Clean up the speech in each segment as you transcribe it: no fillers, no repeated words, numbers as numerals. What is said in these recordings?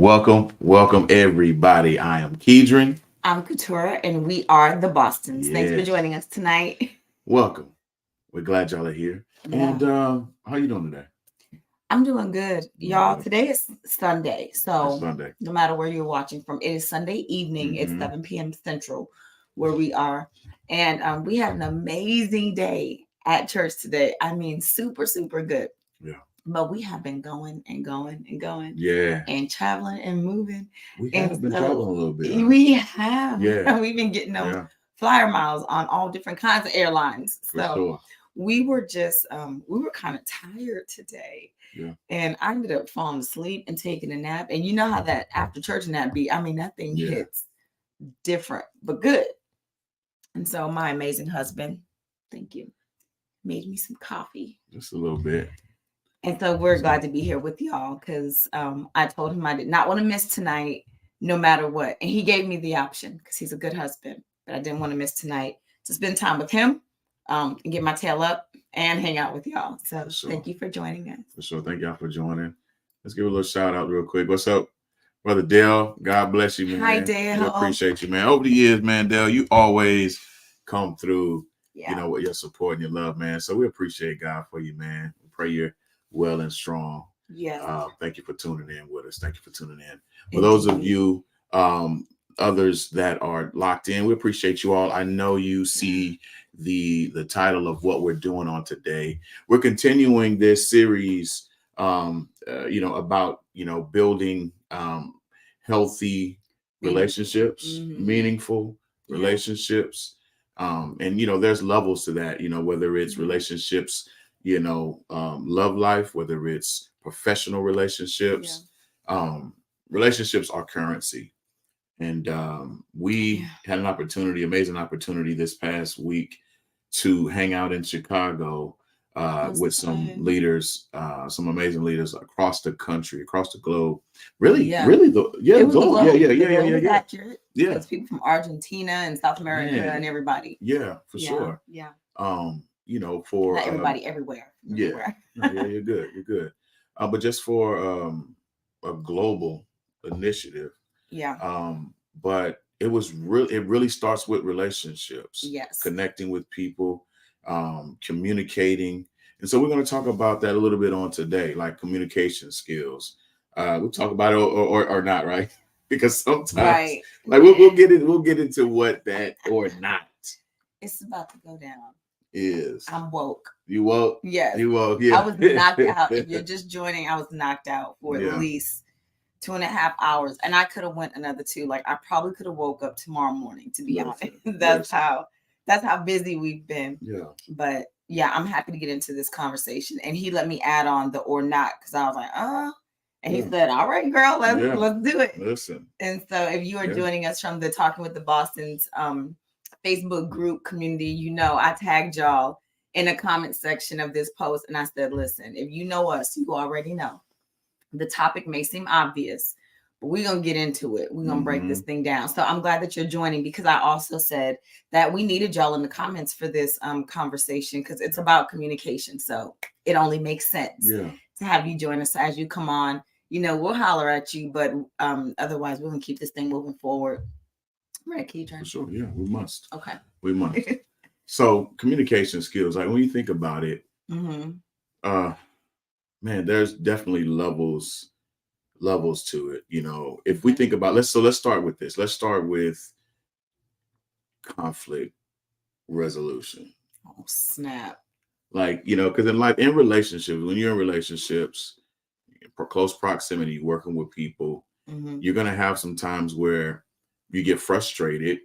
Welcome everybody. I am Keedren. I'm Couture, and we are the Bostons. Thanks for Yes. joining us tonight. Welcome. We're glad y'all are here. Yeah. And how you doing today? I'm doing good. Doing Y'all, good. today is Sunday. It's So Sunday. no matter where you're watching from, it is Sunday evening. It's 7 p.m. Central where we are. And we had an amazing day at church today. I mean, super, super good. Yeah. But we have been going and going and going Yeah. and traveling and moving. We And have been so traveling a little bit. Huh? We have. Yeah. We've been getting those Yeah. flyer miles on all different kinds of airlines. For So sure. we were just we were kind of tired today. Yeah. And I ended up falling asleep and taking a nap. And you know how that after church nap be? I mean, that thing Yeah. hits different, but good. And so my amazing husband, thank you, made me some coffee. Just a little bit. And so we're glad to be here with y'all because I told him I did not want to miss tonight, no matter what. And he gave me the option because he's a good husband, but I didn't want to miss tonight to spend time with him and get my tail up and hang out with y'all. So thank you for joining us. For sure. Thank y'all for joining. Let's give a little shout out real quick. What's up, Brother Dale? God bless you, man. Hi, Dale. We appreciate you, man. Over the years, man, Dale, you always come through, you know, with your support and your love, man. So we appreciate God for you, man. We pray you're well and strong. Yes. Thank you for tuning in with us. Thank you for tuning in. For those of you, others that are locked in, we appreciate you all. I know you see the title of what we're doing on today. We're continuing this series, about building healthy relationships, meaningful relationships, and there's levels to that. Whether it's relationships, love life, whether it's professional relationships. Relationships are currency. And we had an amazing opportunity this past week to hang out in Chicago with some leaders, some amazing leaders across the country, across the globe. Really, globe. Yeah. Accurate. Yeah. It's people from Argentina and South America and everybody. Yeah, for sure. Yeah. For not everybody everywhere. Yeah, you're good. You're good. But just for a global initiative. Yeah. But it really starts with relationships. Yes. Connecting with people, communicating. And so we're going to talk about that a little bit on today, like communication skills. We'll talk about it or not, right? Because sometimes like we'll get into what that or not. It's about to go down. Is. I'm woke. You woke? Yes. You woke, yeah. I was knocked out. If you're just joining, I was knocked out for at least 2.5 hours. And I could have went another 2. Like I probably could have woke up tomorrow morning, to be honest. That's how busy we've been. Yeah. But yeah, I'm happy to get into this conversation. And he let me add on the or not because I was like, and he said, all right, girl, let's do it. Listen. And so if you are joining us from the Talking with the Bostons Facebook group community, I tagged y'all in the comment section of this post. And I said, listen, if you know us, you already know. The topic may seem obvious, but we're going to get into it. We're going to break this thing down. So I'm glad that you're joining because I also said that we needed y'all in the comments for this conversation because it's about communication. So it only makes sense to have you join us as you come on. We'll holler at you, but otherwise we're going to keep this thing moving forward. Right, Keedren? For sure. Yeah, we must. Okay. We must. So communication skills, like when you think about it, man, there's definitely levels to it. If we think about let's start with this. Let's start with conflict resolution. Oh, snap. Like, because in life, in relationships, when you're in relationships, for close proximity, working with people, you're gonna have some times where you get frustrated,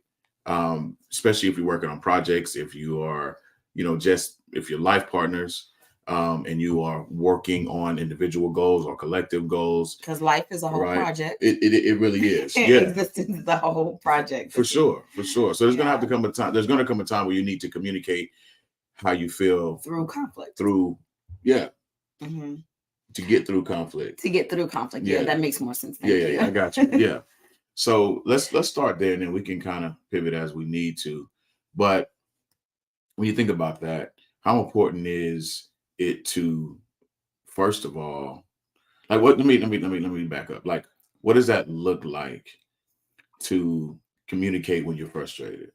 especially if you're working on projects, if you are, if you're life partners, and you are working on individual goals or collective goals. Because life is a whole project. It really is. Existence is a whole project. For sure. So there's gonna come a time where you need to communicate how you feel through conflict. To get through conflict. Yeah, that makes more sense. Thank you. I got you. Yeah. So let's start there, and then we can kind of pivot as we need to. But when you think about that, how important is it to, first of all, like what? Let me back up. Like, what does that look like to communicate when you're frustrated?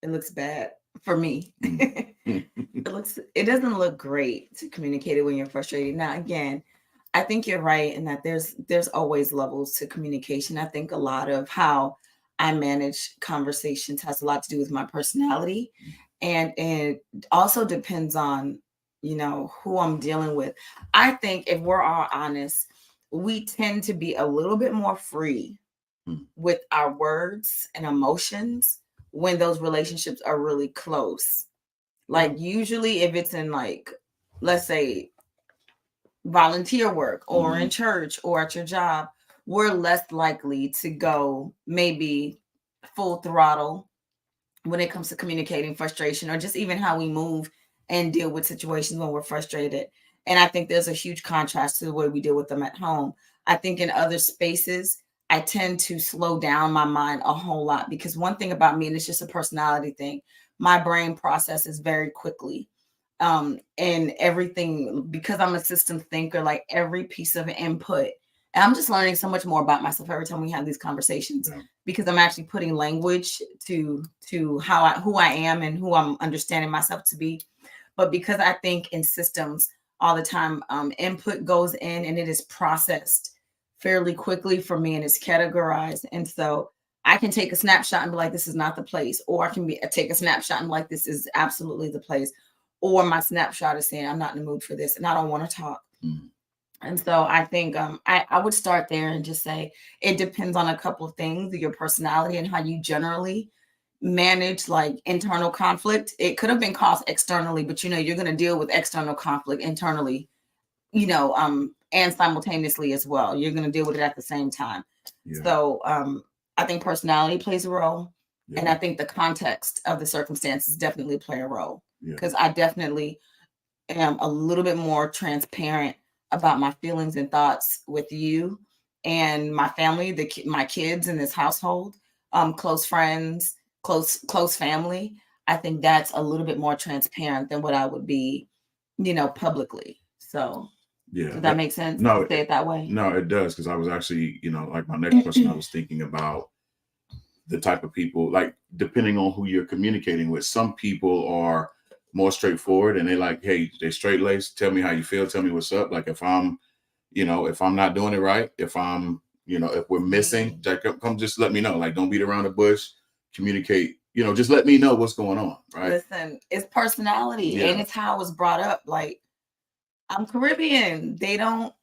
It looks bad for me. Mm. It doesn't look great to communicate it when you're frustrated. Now, again, I think you're right in that there's always levels to communication. I think a lot of how I manage conversations has a lot to do with my personality. And it also depends on, who I'm dealing with. I think if we're all honest, we tend to be a little bit more free Mm. with our words and emotions when those relationships are really close. Like usually if it's in like, let's say volunteer work or in church or at your job, we're less likely to go maybe full throttle when it comes to communicating frustration or just even how we move and deal with situations when we're frustrated. And I think there's a huge contrast to the way we deal with them at home. I think in other spaces, I tend to slow down my mind a whole lot because one thing about me, and it's just a personality thing, my brain processes very quickly. And everything, because I'm a system thinker, like every piece of input, and I'm just learning so much more about myself every time we have these conversations because I'm actually putting language to who I am and who I'm understanding myself to be. But because I think in systems all the time, input goes in and it is processed fairly quickly for me and it's categorized. And so I can take a snapshot and be like, this is not the place. Or I can take a snapshot and be like, this is absolutely the place. Or my snapshot is saying, I'm not in the mood for this and I don't want to talk. Mm. And so I think I would start there and just say it depends on a couple of things, your personality and how you generally manage like internal conflict. It could have been caused externally, but you're going to deal with external conflict internally, and simultaneously as well. You're going to deal with it at the same time. Yeah. So I think personality plays a role. Yeah. And I think the context of the circumstances definitely play a role because I definitely am a little bit more transparent about my feelings and thoughts with you and my family, my kids in this household, close friends, close family. I think that's a little bit more transparent than what I would be, publicly. So does that make sense? No, say it that way. No, it does. Cause I was actually, like my next question, I was thinking about the type of people, like depending on who you're communicating with. Some people are more straightforward and they like, hey, they straight laced, tell me how you feel, tell me what's up. Like if I'm not doing it right, if I'm, if we're missing, come just let me know. Like don't beat around the bush, communicate, just let me know what's going on. Right. Listen, it's personality and it's how I was brought up. Like I'm Caribbean. They don't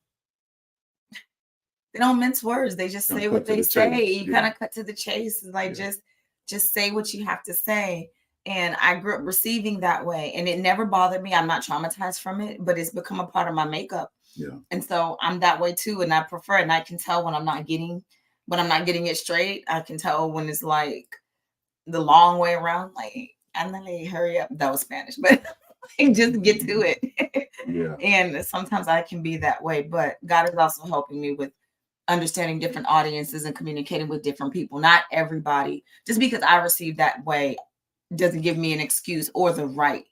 mince words. They just say what they say. You kind of cut to the chase. Like just say what you have to say. And I grew up receiving that way. And it never bothered me. I'm not traumatized from it, but it's become a part of my makeup. Yeah. And so I'm that way too. And I prefer it. And I can tell when I'm not getting it straight. I can tell when it's like the long way around. Like, I'm not like, hurry up. That was Spanish, but just get to it. Yeah. And sometimes I can be that way. But God is also helping me with understanding different audiences and communicating with different people. Not everybody, just because I received that way doesn't give me an excuse or the right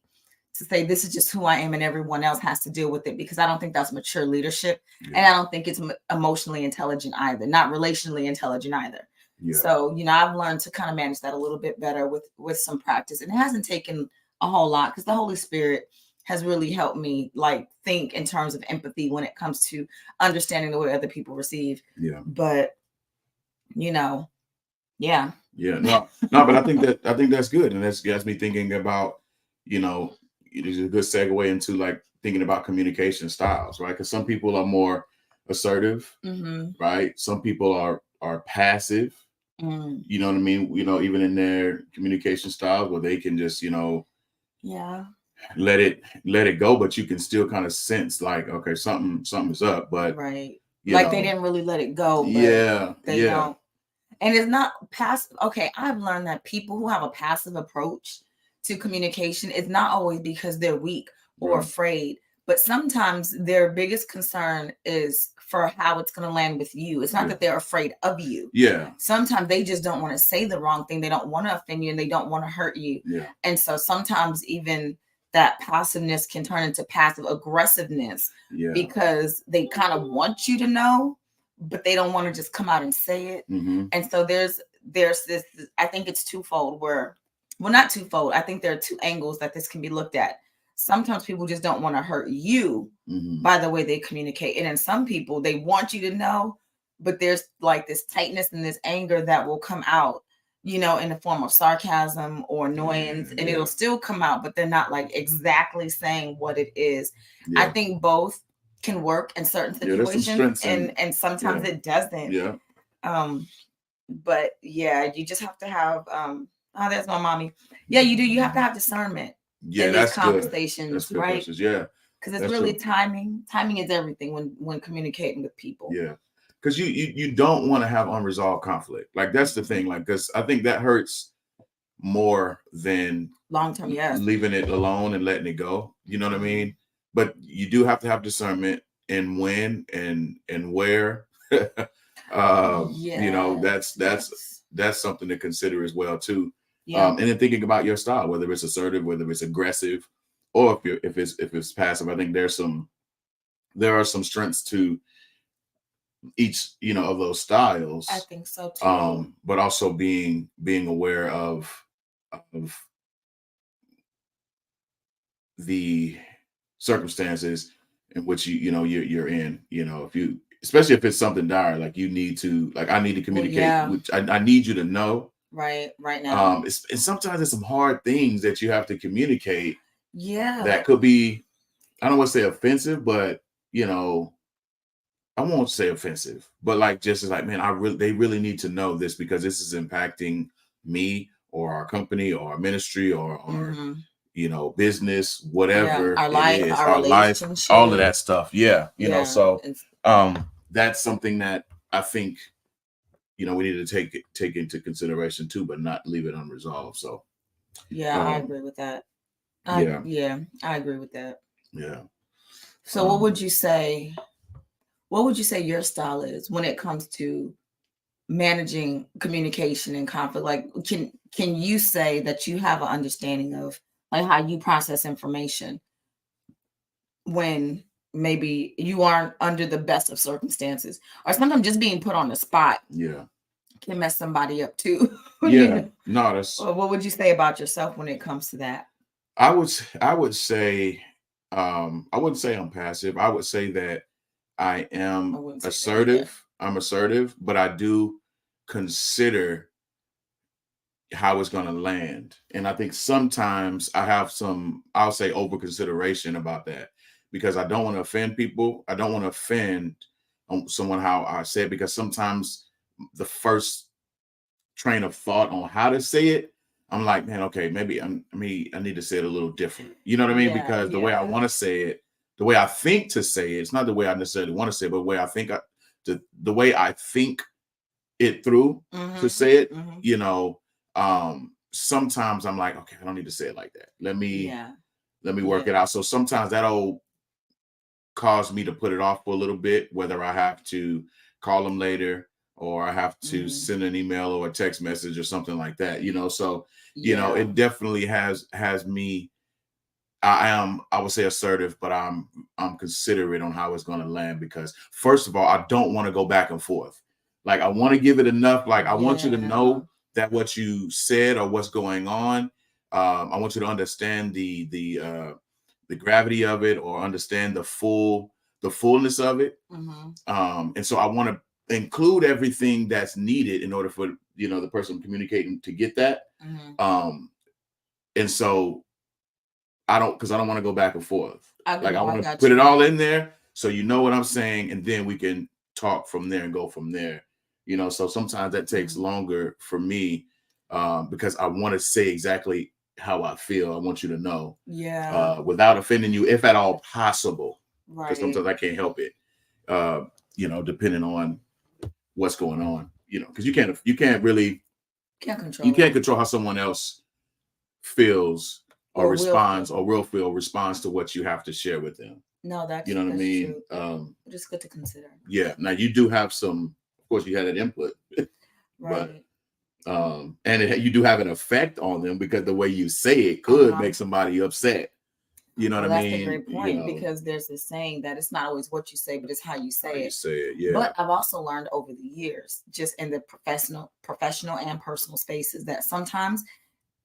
to say this is just who I am and everyone else has to deal with it, because I don't think that's mature leadership. And I don't think it's emotionally intelligent either, not relationally intelligent either. So, I've learned to kind of manage that a little bit better with some practice. And it hasn't taken a whole lot because the Holy Spirit has really helped me like think in terms of empathy when it comes to understanding the way other people receive. Yeah. But, yeah. Yeah. No, but I think that's good. And that's got me thinking about, it is a good segue into like thinking about communication styles, right? Because some people are more assertive, right? Some people are passive. You know what I mean? Even in their communication styles where they can just, let it go, but you can still kind of sense like, okay, something's up, but right. Like they didn't really let it go. But they don't. And it's not passive. Okay, I've learned that people who have a passive approach to communication, it's not always because they're weak or afraid, but sometimes their biggest concern is for how it's going to land with you. It's not that they're afraid of you. Yeah. Sometimes they just don't want to say the wrong thing. They don't want to offend you and they don't want to hurt you. Yeah. And so sometimes even that passiveness can turn into passive aggressiveness because they kind of want you to know, but they don't want to just come out and say it. And so there's this, I think it's twofold not twofold. I think there are two angles that this can be looked at. Sometimes people just don't want to hurt you by the way they communicate. And then some people, they want you to know, but there's like this tightness and this anger that will come out, in the form of sarcasm or annoyance, and it'll still come out, but they're not like exactly saying what it is. I think both can work in certain situations, and sometimes it doesn't. But you just have to have oh, that's my mommy. Yeah, you do. You have to have discernment in these conversations, that's good right? questions. Yeah, because it's really true. Timing is everything when communicating with people. Yeah, because you don't want to have unresolved conflict. Like, that's the thing. Like, because I think that hurts more than long term. Leaving it alone and letting it go. You know what I mean? But you do have to have discernment in when and where. That's something to consider as well too. And then thinking about your style, whether it's assertive, whether it's aggressive, or if it's passive. I think there are some strengths to each of those styles. I think so too. But also being aware of the circumstances in which you're in. Especially if it's something dire, like I need to communicate, which I need you to know right now. And sometimes there's some hard things that you have to communicate. That could be, I don't want to say offensive, but I won't say offensive, but like just like, man, they really need to know this because this is impacting me or our company or our ministry or our business, whatever our life, our life, all of that stuff. So that's something that I think we need to take into consideration too, but not leave it unresolved. So I agree with that. I agree with that. So what would you say your style is when it comes to managing communication and conflict? Like, can you say that you have an understanding of like how you process information when maybe you aren't under the best of circumstances, or sometimes just being put on the spot can mess somebody up too? No, that's. Well, what would you say about yourself when it comes to that? I would say I wouldn't say I'm passive. I would say that I am assertive. I'm assertive, but I do consider how it's going to land. And I think sometimes I have I'll say over consideration about that, because I don't want to offend people. I don't want to offend someone how I say it, because sometimes the first train of thought on how to say it, I'm like, man, okay, maybe I need to say it a little different. You know what I mean? Because the way I want to say it, the way I think to say it, it's not the way I necessarily want to say it, but the way I think the way I think it through to say it, sometimes I'm like, okay, I don't need to say it like that. Let me work it out. So sometimes that'll cause me to put it off for a little bit, whether I have to call them later or I have to send an email or a text message or something like that, so it definitely has me. I would say assertive, but I'm considerate on how it's going to land, because first of all, I don't want to go back and forth. Like, I want to give it enough. Like, I want you to know that what you said or what's going on. I want you to understand the gravity of it, or understand the fullness of it. And so I want to include everything that's needed in order for the person communicating to get that. And so I don't want to go back and forth. I want to put it all in there so you know what I'm saying, and then we can talk from there and go from there. So sometimes that takes longer for me, because I want to say exactly how I feel. I want you to know, without offending you, if at all possible. Because sometimes I can't help it, depending on what's going on. Because you can't control how someone else feels or responds responds to what you have to share with them. No, that's what I mean. True. It's good to consider. Yeah. Now you do have some. Of course, you had an input, right? But and you do have an effect on them, because the way you say it could make somebody upset. You know what I That's mean? a great point, because there's this saying that it's not always what you say, but it's how you say it. Yeah. But I've also learned over the years, just in the professional and personal spaces, that sometimes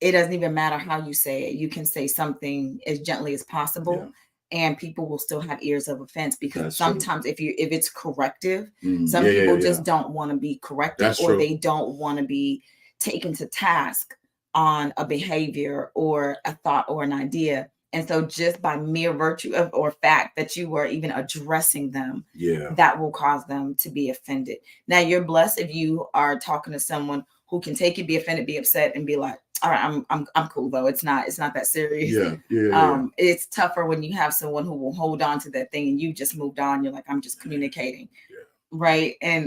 it doesn't even matter how you say it. You can say something as gently as possible, and people will still have ears of offense, because sometimes if it's corrective, some people just don't want to be corrected, or they don't want to be taken to task on a behavior or a thought or an idea. And so just by mere virtue of or fact that you were even addressing them, that will cause them to be offended. Now, you're blessed if you are talking to someone who can take it, be offended, be upset, and be like, all right, I'm cool though. It's not that serious. It's tougher when you have someone who will hold on to that thing and you just moved on. You're like, I'm just communicating. Right. And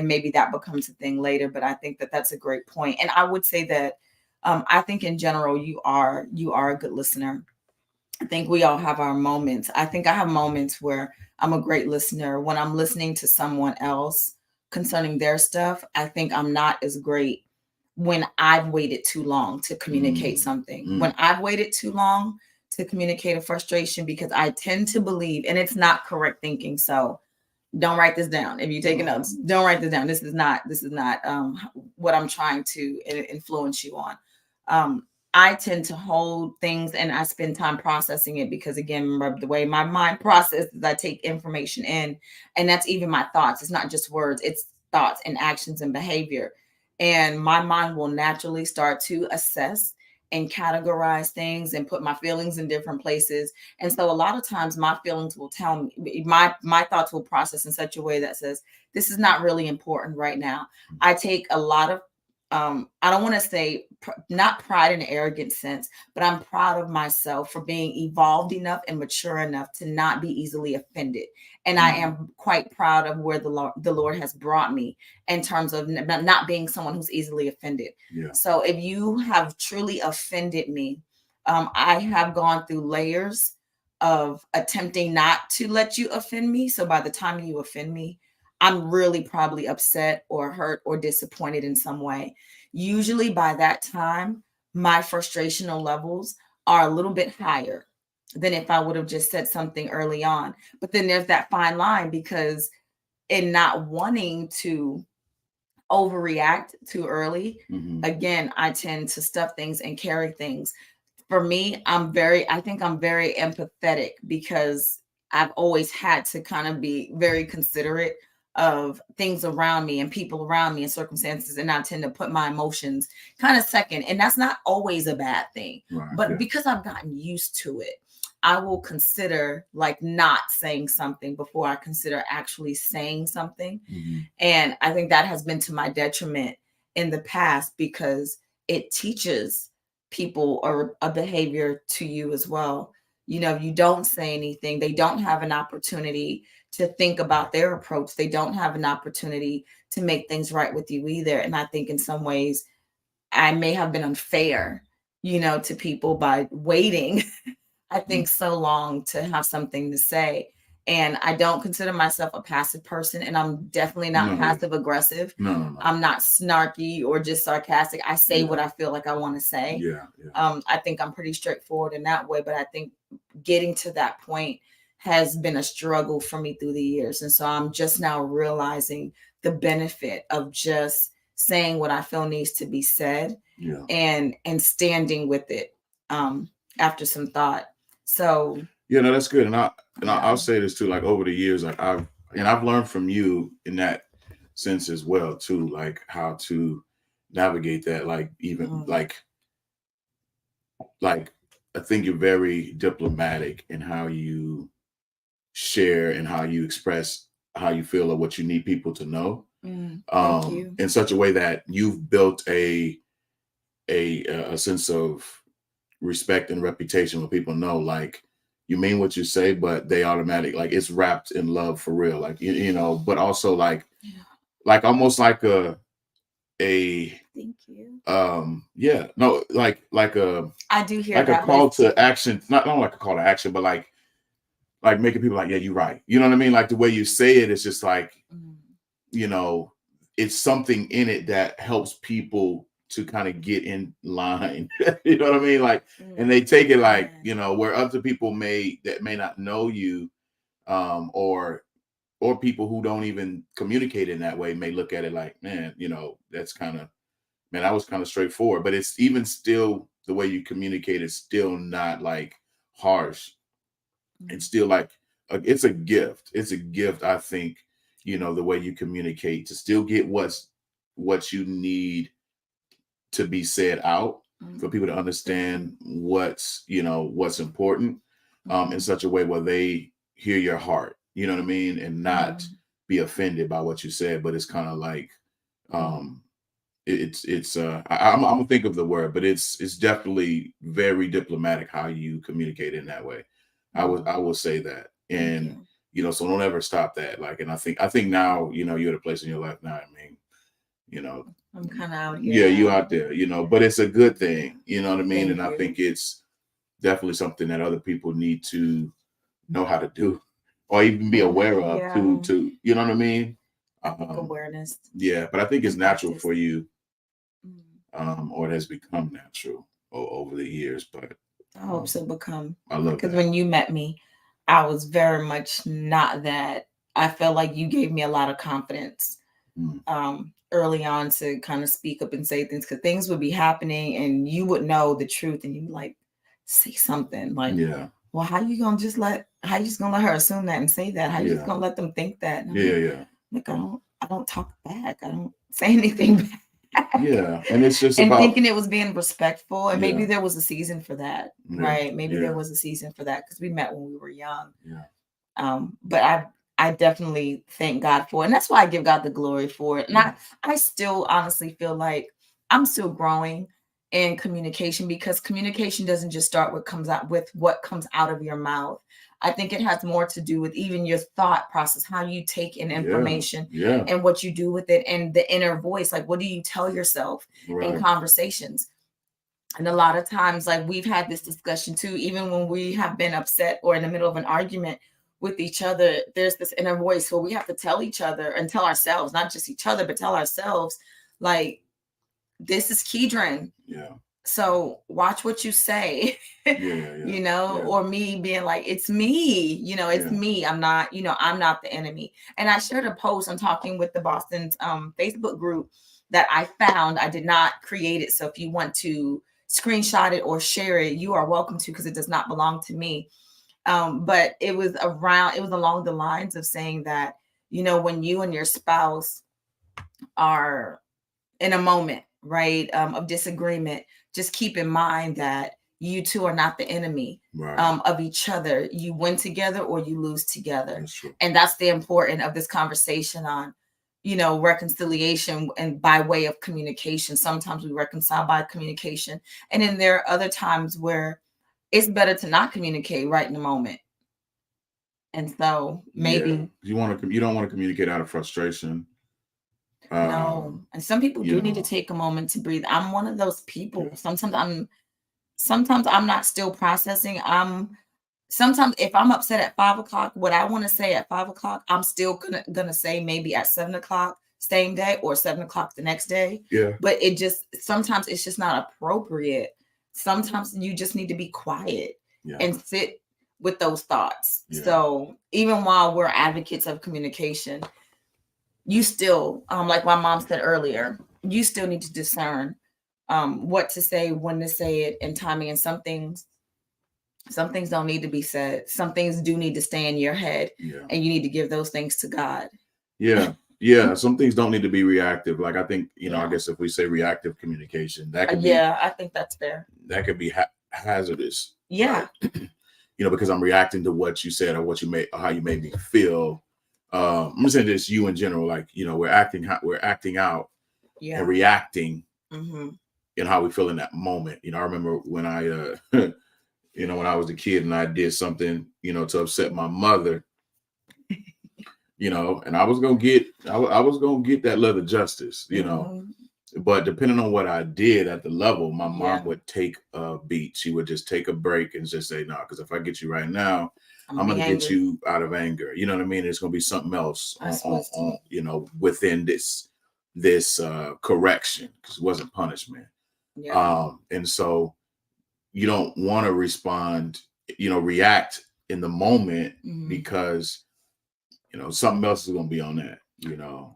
maybe that becomes a thing later. But I think that that's a great point. And I would say that I think in general, you are a good listener. I think we all have our moments. I think I have moments where I'm a great listener. When I'm listening to someone else concerning their stuff, I think I'm not as great when I've waited too long to communicate something. When I've waited too long to communicate a frustration, because I tend to believe, and it's not correct thinking. So don't write this down. If you're taking notes, don't write this down. This is not what I'm trying to influence you on. I tend to hold things and I spend time processing it, because again, remember the way my mind processes, I take information in, and that's even my thoughts. It's not just words, it's thoughts and actions and behavior. And my mind will naturally start to assess and categorize things and put my feelings in different places. And so a lot of times my feelings will tell me, my thoughts will process in such a way that says, this is not really important right now. I take a lot of, I don't want to say not pride in an arrogant sense, but I'm proud of myself for being evolved enough and mature enough to not be easily offended. And I am quite proud of where the Lord has brought me in terms of not being someone who's easily offended. So if you have truly offended me, I have gone through layers of attempting not to let you offend me. So by the time you offend me, I'm really probably upset or hurt or disappointed in some way. Usually by that time, my frustrational levels are a little bit higher than if I would have just said something early on. But then there's that fine line, because in not wanting to overreact too early, again, I tend to stuff things and carry things. For me, I think I'm very empathetic, because I've always had to kind of be very considerate of things around me and people around me and circumstances. And I tend to put my emotions kind of second. And that's not always a bad thing. But because I've gotten used to it, I will consider like not saying something before I consider actually saying something. And I think that has been to my detriment in the past, because it teaches people or a behavior to you as well. You don't say anything, they don't have an opportunity to think about their approach. They don't have an opportunity to make things right with you either. And I think in some ways I may have been unfair, to people by waiting, I think, so long to have something to say. And I don't consider myself a passive person, and I'm definitely not passive aggressive. No. I'm not snarky or just sarcastic. I say what I feel like I want to say. I think I'm pretty straightforward in that way, but I think getting to that point has been a struggle for me through the years. And so I'm just now realizing the benefit of just saying what I feel needs to be said, and standing with it after some thought. So no, that's good. And I'll say this too, like over the years, like I've learned from you in that sense as well too, like how to navigate that, like even like I think you're very diplomatic in how you share and how you express how you feel or what you need people to know, thank you. in such a way that you've built a sense of respect and reputation where people know, like, you mean what you say, but they automatic, like, it's wrapped in love for real, like, but also like almost like a thank you. No, like a I do hear like that a call to action, not like a call to action, but like making people like, yeah, you're right. You know what I mean? Like the way you say it, it's just like, it's something in it that helps people to kind of get in line. You know what I mean? Like, and they take it like, you know, where other people may not know you, or people who don't even communicate in that way may look at it like, man, you know, that's kind of, man, I was kind of straightforward. But it's even still the way you communicate is still not like harsh. It's still like it's a gift. It's a gift, I think, you know, the way you communicate to still get what you need to be said out for people to understand what's, you know, what's important, in such a way where they hear your heart, you know what I mean, and not be offended by what you said. But it's kind of like, I'm gonna think of the word, but it's definitely very diplomatic how you communicate in that way. I will say that, and you know, so don't ever stop that. Like, and I think now, you know, you're at a place in your life now. I mean, you know, I'm kind of out here. Yeah, you out there, you know, but it's a good thing, you know what I mean? Thank And you. I think it's definitely something that other people need to know how to do, or even be aware of, to you know what I mean? Awareness. Yeah, but I think it's natural practice. for you, or it has become natural over the years. But I hope so become. I love because that. when you met me, I was very much not that. I felt like you gave me a lot of confidence early on to kind of speak up and say things, because things would be happening and you would know the truth and you'd be like, say something. Like, well, how you just gonna let her assume that and say that? How you just gonna let them think that? And like, I don't talk back. I don't say anything back. Yeah, and it's just and about thinking it was being respectful, and maybe there was a season for that, right? Maybe there was a season for that because we met when we were young. But I definitely thank God for it, and that's why I give God the glory for it. And I still honestly feel like I'm still growing in communication, because communication doesn't just start with what comes out of your mouth. I think it has more to do with even your thought process, how you take in information and what you do with it, and the inner voice. Like, what do you tell yourself in conversations? And a lot of times, like, we've had this discussion too, even when we have been upset or in the middle of an argument with each other, there's this inner voice where we have to tell each other and tell ourselves, not just each other, but tell ourselves, like, this is Keedren. So watch what you say, you know, or me being like, it's me, you know, it's me. I'm not, you know, I'm not the enemy. And I shared a post on Talking with the Boston's Facebook group that I found. I did not create it. So if you want to screenshot it or share it, you are welcome to, because it does not belong to me. But it was along the lines of saying that, you know, when you and your spouse are in a moment, right, of disagreement, just keep in mind that you two are not the enemy of each other. You win together or you lose together. And that's the important of this conversation on, you know, reconciliation and by way of communication. Sometimes we reconcile by communication. And then there are other times where it's better to not communicate right in the moment. And so maybe you don't want to communicate out of frustration. No. And some people do need to take a moment to breathe. I'm one of those people. Sometimes I'm not still processing. Sometimes if I'm upset at 5 o'clock, what I want to say at 5 o'clock, I'm still gonna say maybe at 7 o'clock same day or 7 o'clock the next day. But sometimes it's just not appropriate. Sometimes you just need to be quiet and sit with those thoughts. So even while we're advocates of communication, you still, like my mom said earlier, you still need to discern what to say, when to say it, and timing. And some things don't need to be said. Some things do need to stay in your head, and you need to give those things to God. Some things don't need to be reactive. Like, I think, you know, I guess if we say reactive communication, that could be, I think that's fair. That could be hazardous. Right? You know, because I'm reacting to what you said or how you made me feel. I'm saying this, you in general, like, you know, we're acting out and reacting in how we feel in that moment. You know, I remember when I, you know, when I was a kid and I did something, you know, to upset my mother, you know, and I was gonna get that leather justice, you know. But depending on what I did at the level, my mom would take a beat. She would just take a break and just say, no, because if I get you right now, I'm going to get you out of anger. You know what I mean? It's going to be something else, on, you know, within this this correction, because it wasn't punishment. Yeah. And so you don't want to respond, react in the moment, because something else is going to be on that.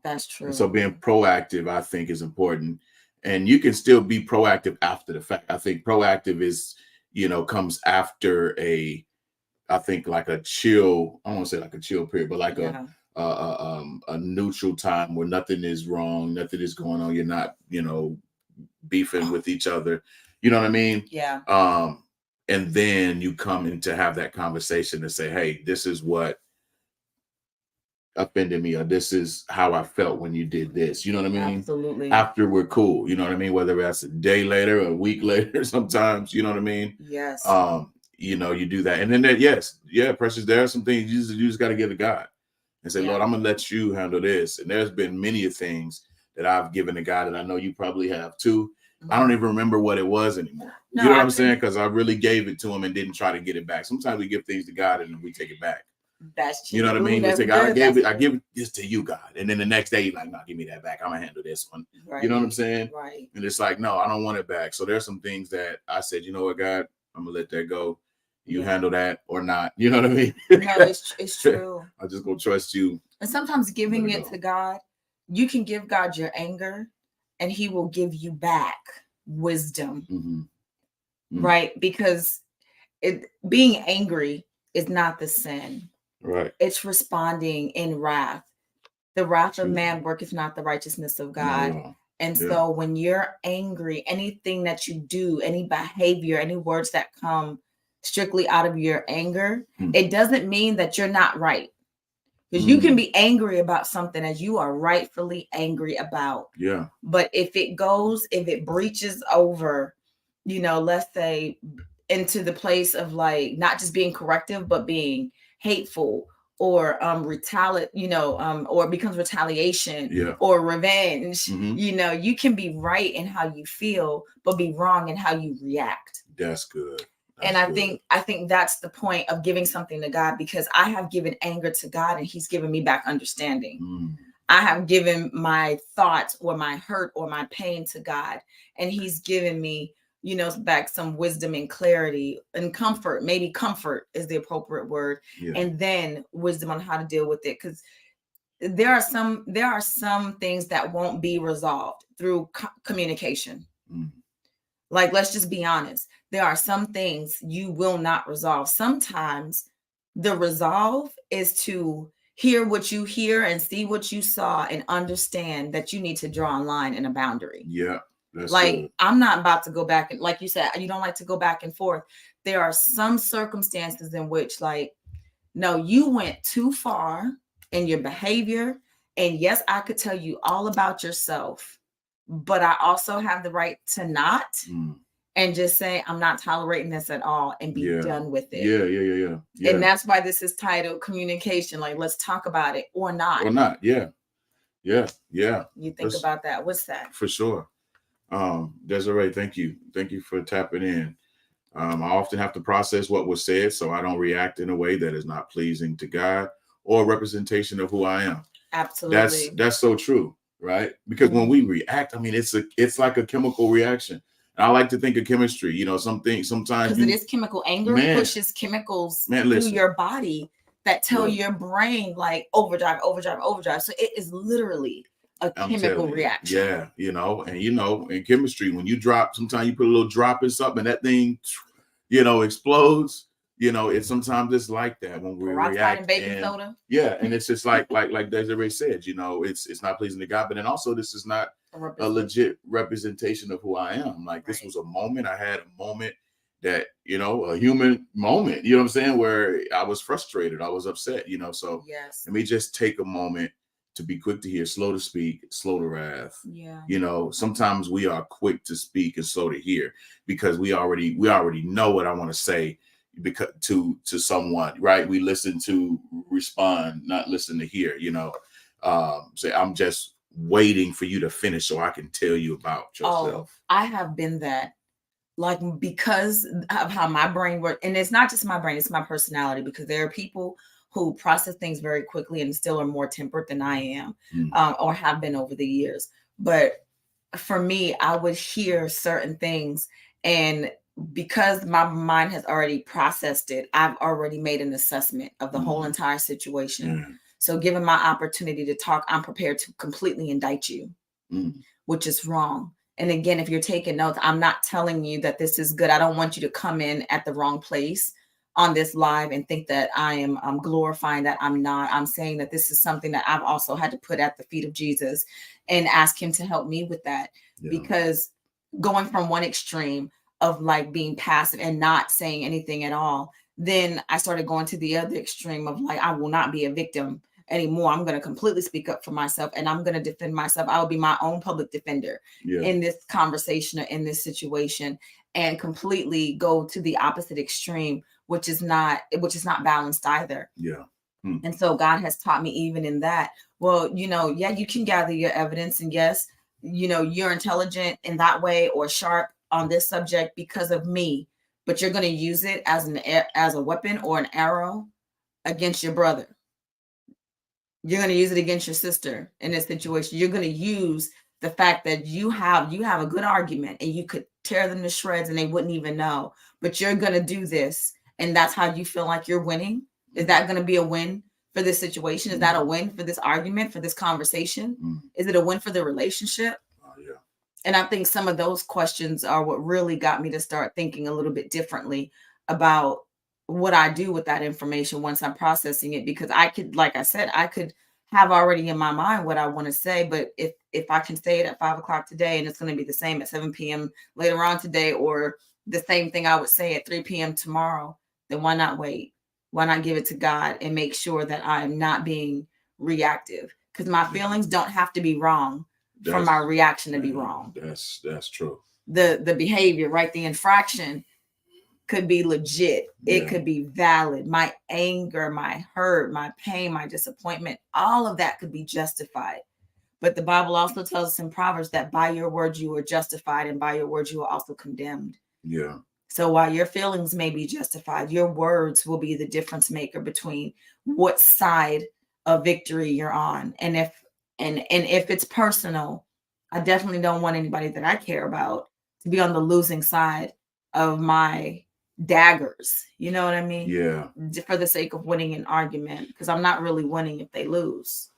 That's true. And so being proactive, I think, is important. And you can still be proactive after the fact. I think proactive is, comes after I think like a chill, I don't want to say like a chill period, but like a neutral time where nothing is wrong, nothing is going on. You're not, beefing with each other. You know what I mean? Yeah. And then you come in to have that conversation and say, hey, this is what offended me, or this is how I felt when you did this. You know what I mean? Absolutely. After we're cool. You know what I mean? Whether that's a day later, a week later, sometimes, you know what I mean? Yes. You do that. And then Precious, there are some things you just got to give to God and say, Lord, I'm going to let you handle this. And there's been many things that I've given to God, and I know you probably have too. I don't even remember what it was anymore. No, you know what I'm saying? Because I really gave it to him and didn't try to get it back. Sometimes we give things to God and we take it back. That's true. You know what I mean? We say, God, I give this to you, God. And then the next day, you're like, no, give me that back. I'm going to handle this one. Right. You know what I'm saying? Right. And it's like, no, I don't want it back. So there's some things that I said, you know what, God, I'm going to let that go. You handle that or not. You know what I mean? No, it's true. I'm just going to trust you. And sometimes giving it to God, you can give God your anger and he will give you back wisdom. Right? Because being angry is not the sin. Right. It's responding in wrath. The wrath of man worketh not the righteousness of God. No. And so when you're angry, anything that you do, any behavior, any words that come strictly out of your anger, it doesn't mean that you're not right. Because you can be angry about something that you are rightfully angry about. Yeah. But if it breaches over, let's say into the place of like not just being corrective, but being hateful or or becomes retaliation or revenge, you can be right in how you feel, but be wrong in how you react. That's good. And I think that's the point of giving something to God, because I have given anger to God and he's given me back understanding. I have given my thoughts or my hurt or my pain to God, and he's given me, back some wisdom and clarity and comfort. Maybe comfort is the appropriate word. And then wisdom on how to deal with it. Because there are some things that won't be resolved through communication. Like, let's just be honest. There are some things you will not resolve. Sometimes the resolve is to hear what you hear and see what you saw and understand that you need to draw a line and a boundary. Yeah. That's like good. I'm not about to go back and, like you said, you don't like to go back and forth. There are some circumstances in which, like, no, you went too far in your behavior. And yes, I could tell you all about yourself, but I also have the right to not and just say, I'm not tolerating this at all and be done with it. Yeah. And that's why this is titled communication. Like, let's talk about it or not. Or not. Yeah. You think about that. What's that? For sure. Desiree, thank you. Thank you for tapping in. I often have to process what was said so I don't react in a way that is not pleasing to God or a representation of who I am. Absolutely. That's so true, right? Because when we react, I mean, it's like a chemical reaction. And I like to think of chemistry, sometimes because it is chemical. Anger pushes chemicals through your body that tell your brain like overdrive. So it is literally a chemical reaction. Yeah, and in chemistry, when you drop, sometimes you put a little drop in something and that thing, explodes. Sometimes it's like that when we react. And baking soda. Yeah, and it's just like Desiree said, it's not pleasing to God, but then also this is not a legit representation of who I am. Like this was a moment. I had a moment that, a human moment, you know what I'm saying, where I was frustrated, I was upset, so let me just take a moment to be quick to hear, slow to speak, slow to wrath. Yeah. Sometimes we are quick to speak and slow to hear because we already know what I want to say because to someone, right? We listen to respond, not listen to hear, say I'm just waiting for you to finish so I can tell you about yourself. I have been that, like, because of how my brain works. And it's not just my brain, it's my personality, because there are people who process things very quickly and still are more tempered than I am or have been over the years. But for me, I would hear certain things, and because my mind has already processed it, I've already made an assessment of the whole entire situation. So given my opportunity to talk, I'm prepared to completely indict you, which is wrong. And again, if you're taking notes, I'm not telling you that this is good. I don't want you to come in at the wrong place on this live and think that I'm glorifying that. I'm not. I'm saying that this is something that I've also had to put at the feet of Jesus and ask him to help me with that. Because going from one extreme of like being passive and not saying anything at all, then I started going to the other extreme of like, I will not be a victim anymore. I'm going to completely speak up for myself, and I'm going to defend myself. I will be my own public defender in this conversation or in this situation, and completely go to the opposite extreme, which is not balanced either. And so God has taught me even in that, well, you can gather your evidence, and yes, you're intelligent in that way or sharp on this subject because of me, but you're going to use it as a weapon or an arrow against your brother. You're going to use it against your sister in this situation. You're going to use the fact that you have a good argument and you could tear them to shreds and they wouldn't even know, but you're going to do this. And that's how you feel like you're winning. Is that going to be a win for this situation? Is that a win for this argument, for this conversation? Is it a win for the relationship? And I think some of those questions are what really got me to start thinking a little bit differently about what I do with that information once I'm processing it, because I could, like I said, I could have already in my mind what I want to say, but if I can say it at 5 o'clock today and it's going to be the same at 7 p.m. later on today, or the same thing I would say at 3 p.m. tomorrow, then why not wait? Why not give it to God and make sure that I'm not being reactive? Because my feelings don't have to be wrong for my reaction to be wrong. That's true. The behavior, right? The infraction could be legit. It could be valid. My anger, my hurt, my pain, my disappointment, all of that could be justified. But the Bible also tells us in Proverbs that by your words you are justified, and by your words you are also condemned. So while your feelings may be justified, your words will be the difference maker between what side of victory you're on. And if it's personal, I definitely don't want anybody that I care about to be on the losing side of my daggers. You know what I mean? For the sake of winning an argument, because I'm not really winning if they lose.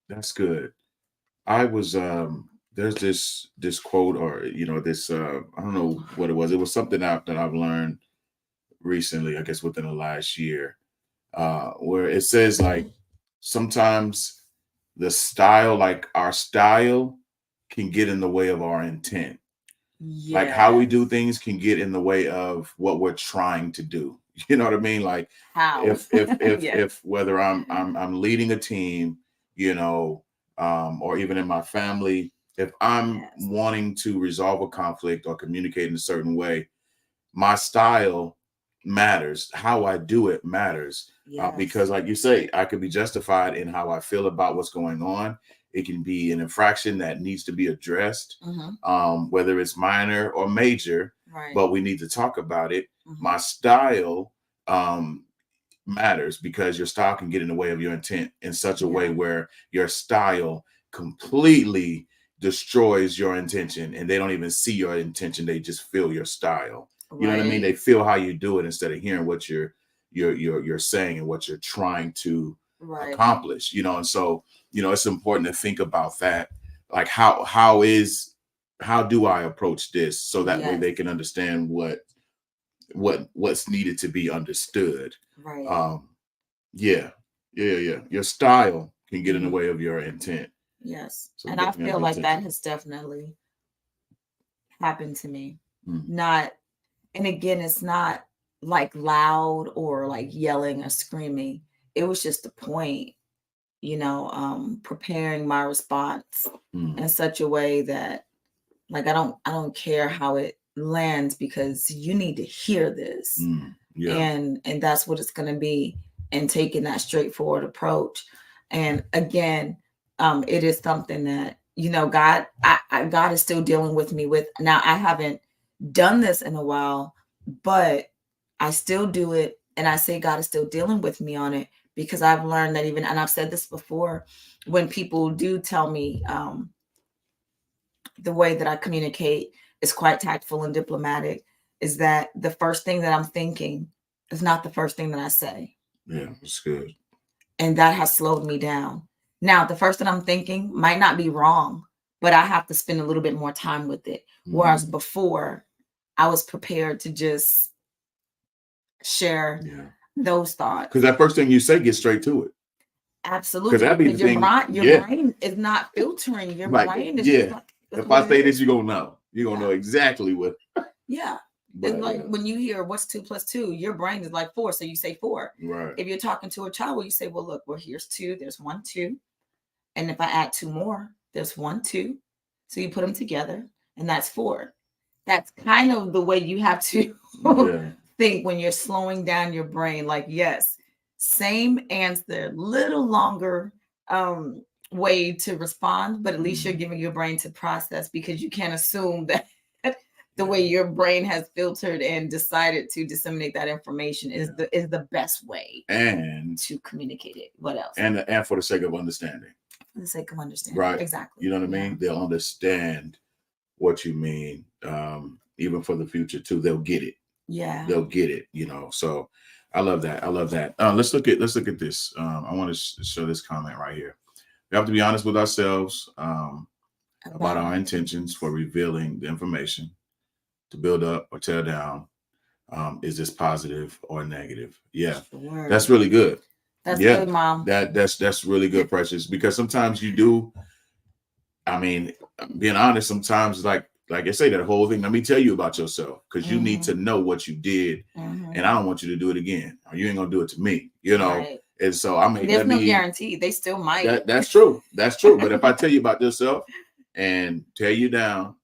That's good. I was there's this quote, or this I don't know what it was. It was something that I've learned recently, I guess within the last year, where it says like sometimes our style can get in the way of our intent. Like how we do things can get in the way of what we're trying to do. You know what I mean? Like how if whether I'm leading a team, or even in my family, if I'm wanting to resolve a conflict or communicate in a certain way, my style matters. How I do it matters. Because like you say, I could be justified in how I feel about what's going on. It can be an infraction that needs to be addressed, whether it's minor or major, but we need to talk about it. My style matters, because your style can get in the way of your intent in such a way where your style completely destroys your intention, and they don't even see your intention. They just feel your style. You know what I mean? They feel how you do it instead of hearing what you're saying and what you're trying to accomplish, and so, it's important to think about that. Like how do I approach this so that way they can understand what's needed to be understood. Your style can get in the way of your intent. So and I feel like that has definitely happened to me. And again, it's not like loud or like yelling or screaming. It was just a point, preparing my response in such a way that, like, I don't care how it lands, because you need to hear this. And that's what it's going to be, and taking that straightforward approach. And again, it is something that, God is still dealing with me with. Now, I haven't done this in a while, but I still do it. And I say God is still dealing with me on it because I've learned that even, and I've said this before, when people do tell me the way that I communicate is quite tactful and diplomatic, is that the first thing that I'm thinking is not the first thing that I say. Yeah, it's good. And that has slowed me down. Now, the first that I'm thinking might not be wrong, but I have to spend a little bit more time with it. Whereas before, I was prepared to just share those thoughts. Because that first thing you say gets straight to it. Absolutely. Because that'd be the your thing. Your brain is not filtering. Your brain is just like, if I say this, you're gonna know. You're gonna know exactly what. Yeah. It's like when you hear what's 2 + 2, your brain is like 4, so you say 4. Right. If you're talking to a child, well, you say, well, look, well, here's 2, there's 1, 2. And if I add 2 more, there's 1, 2. So you put them together, and that's 4. That's kind of the way you have to think when you're slowing down your brain. Like, yes, same answer, little longer way to respond, but at least you're giving your brain to process, because you can't assume that the way your brain has filtered and decided to disseminate that information is the best way and to communicate it. What else? And for the sake of understanding. For the sake of understanding. Right. Exactly. You know what I mean? They'll understand what you mean. Even for the future too. They'll get it. Yeah. They'll get it, So I love that. Let's look at this. I want to show this comment right here. We have to be honest with ourselves about our intentions for revealing the information. To build up or tear down, is this positive or negative? Yeah, that's really good. That's good, Mom. That's really good, Precious, because sometimes you do. I mean, being honest, sometimes like I say, that whole thing. Let me tell you about yourself, because you need to know what you did, and I don't want you to do it again, or you ain't gonna do it to me. Right. And so there's no guarantee. They still might. That's true. That's true. But if I tell you about yourself and tear you down,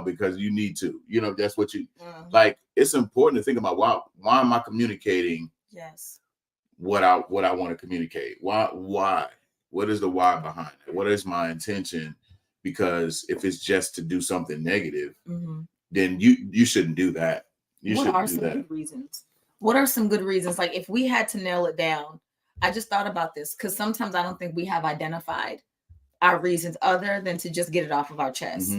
because you need to, that's what you like. It's important to think about why am I communicating? Yes. What I want to communicate. Why? What is the why behind it? What is my intention? Because if it's just to do something negative, then you shouldn't do that. What are some good reasons? What are some good reasons? Like, if we had to nail it down, I just thought about this, because sometimes I don't think we have identified our reasons other than to just get it off of our chest.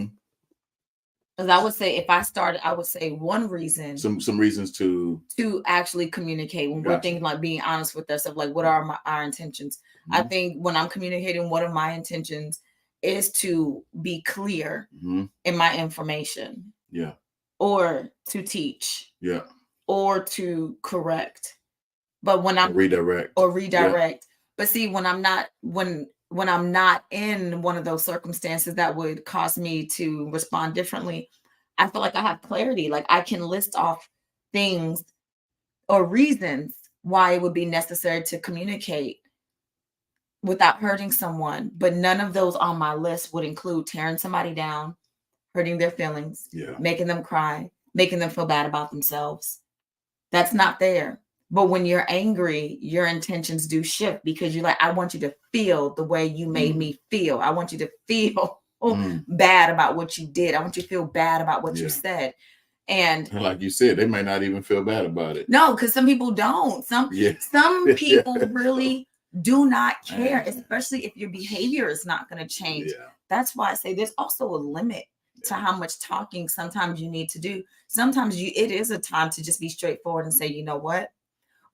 Because I would say, if I started, I would say one reason. Some reasons to actually communicate when we're thinking, like, being honest with ourselves, like, what are our intentions? I think when I'm communicating, one of my intentions is to be clear in my information. Yeah. Or to teach. Yeah. Or to correct. But when I'm redirect. Yeah. But see, when I'm not in one of those circumstances that would cause me to respond differently, I feel like I have clarity. Like, I can list off things or reasons why it would be necessary to communicate without hurting someone. But none of those on my list would include tearing somebody down, hurting their feelings, making them cry, making them feel bad about themselves. That's not there. But when you're angry, your intentions do shift, because you're like, I want you to feel the way you made me feel. I want you to feel bad about what you did. I want you to feel bad about what you said. And like you said, they might not even feel bad about it. No, because some people don't. Some people really do not care, especially if your behavior is not going to change. Yeah. That's why I say there's also a limit to how much talking sometimes you need to do. Sometimes it is a time to just be straightforward and say, you know what?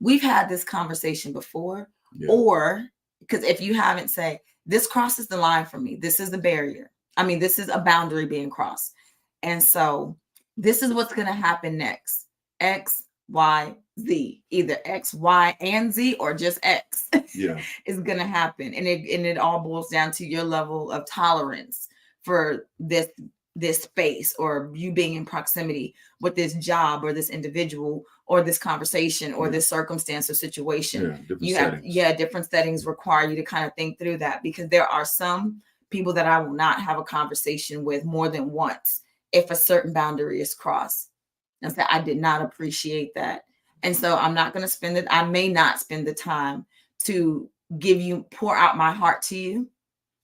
We've had this conversation before, or because if you haven't, say, this crosses the line for me. This is a barrier. I mean, this is a boundary being crossed. And so this is what's going to happen next. X, Y, Z. Either X, Y, and Z, or just X is going to happen. And it all boils down to your level of tolerance for this space, or you being in proximity with this job or this individual or this conversation or this circumstance or situation. Different settings require you to kind of think through that, because there are some people that I will not have a conversation with more than once if a certain boundary is crossed. And so I did not appreciate that. And so I'm not going to spend it. I may not spend the time to pour out my heart to you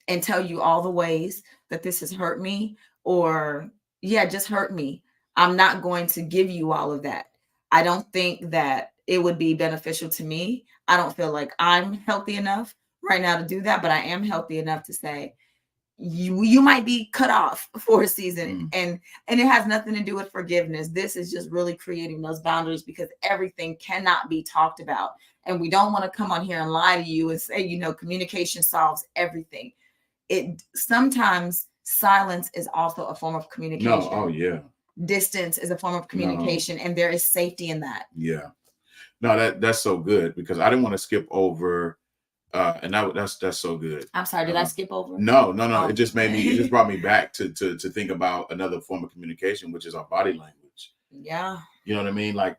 and tell you all the ways that this has hurt me, or just hurt me. I'm not going to give you all of that. I don't think that it would be beneficial to me. I don't feel like I'm healthy enough right now to do that, but I am healthy enough to say, you might be cut off for a season, and it has nothing to do with forgiveness. This is just really creating those boundaries, because everything cannot be talked about, and we don't want to come on here and lie to you and say, communication solves everything. It sometimes silence is also a form of communication. No, oh yeah. Distance is a form of communication, and there is safety in that. Yeah. No, that's so good, because I didn't want to skip over. And that's so good. I'm sorry, did I skip over? No. Oh. It just brought me back to think about another form of communication, which is our body language. Yeah. You know what I mean? Like,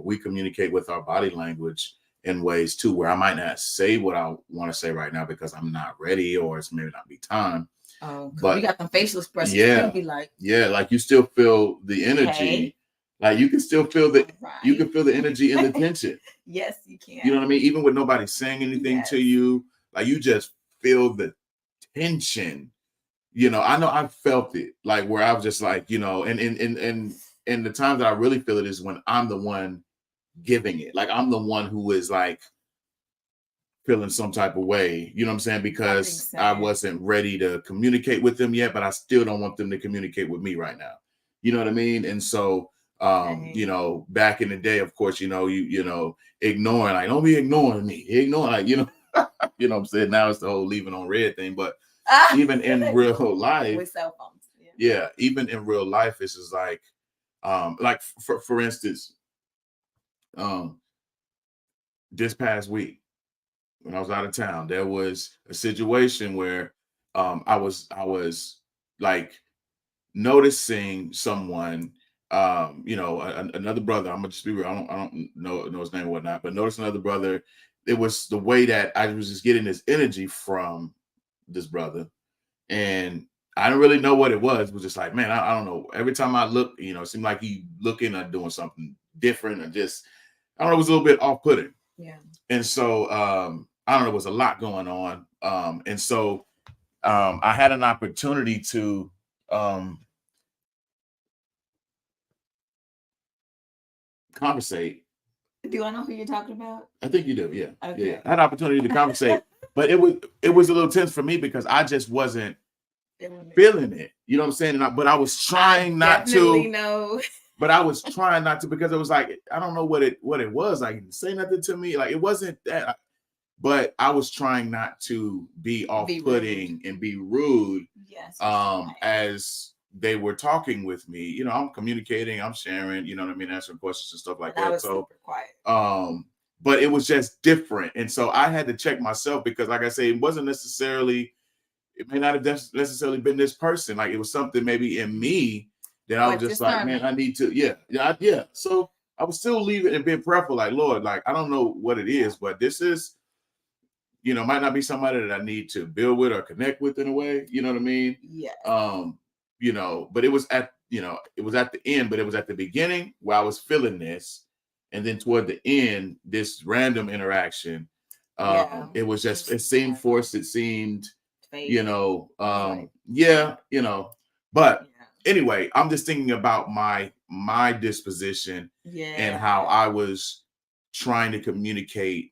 we communicate with our body language in ways too, where I might not say what I want to say right now because I'm not ready, or it's maybe not be time. Oh, but we got them facial expressions. Yeah. Be like, like you still feel the energy. Okay. Like you can still feel you can feel the energy and the tension. Yes, you can. You know what I mean? Even with nobody saying anything to you, like you just feel the tension. I know I felt it, like where I was just like, and the times that I really feel it is when I'm the one giving it. Like I'm the one who is like feeling some type of way, you know what I'm saying? Because I wasn't ready to communicate with them yet, but I still don't want them to communicate with me right now. You know what I mean? And so back in the day, of course, you ignoring, like, don't be ignoring me. Ignoring, like, you know what I'm saying? Now it's the whole leaving on red thing. But even in real life, with cell phones. Yeah, even in real life, it's just like for instance, this past week when I was out of town, there was a situation where I was like noticing someone. Another brother. I'm gonna just be real. I don't know his name or whatnot, but notice another brother. It was the way that I was just getting this energy from this brother, and I didn't really know what it was. It was just like, man, I don't know. Every time I look, it seemed like he looking or doing something different, or just, I don't know, it was a little bit off-putting. Yeah. And so I don't know, there was a lot going on. And so I had an opportunity to conversate. Do I know who you're talking about? I think you do. Yeah. Okay. Yeah. I had an opportunity to conversate, but it was a little tense for me because I just wasn't feeling it. You know what I'm saying? But I was trying not to. Know. But I was trying not to, because it was like, I don't know what it was. Like, he didn't say nothing to me. Like, it wasn't that. But I was trying not to be off-putting and be rude. Yes. As they were talking with me, I'm communicating, I'm sharing, you know what I mean, answering questions and stuff like that. Was so super quiet. But it was just different. And so I had to check myself, because like I say, it may not have necessarily been this person. Like, it was something maybe in me that I was just like, man, I need to, yeah. So I was still leaving and being prayerful, like, Lord, like, I don't know what it is, but this is, might not be somebody that I need to build with or connect with in a way. You know what I mean? Yeah. But it was at the end, but it was at the beginning where I was feeling this. And then toward the end, this random interaction, it was just, it seemed forced. It seemed, fake. But anyway, I'm just thinking about my disposition and how I was trying to communicate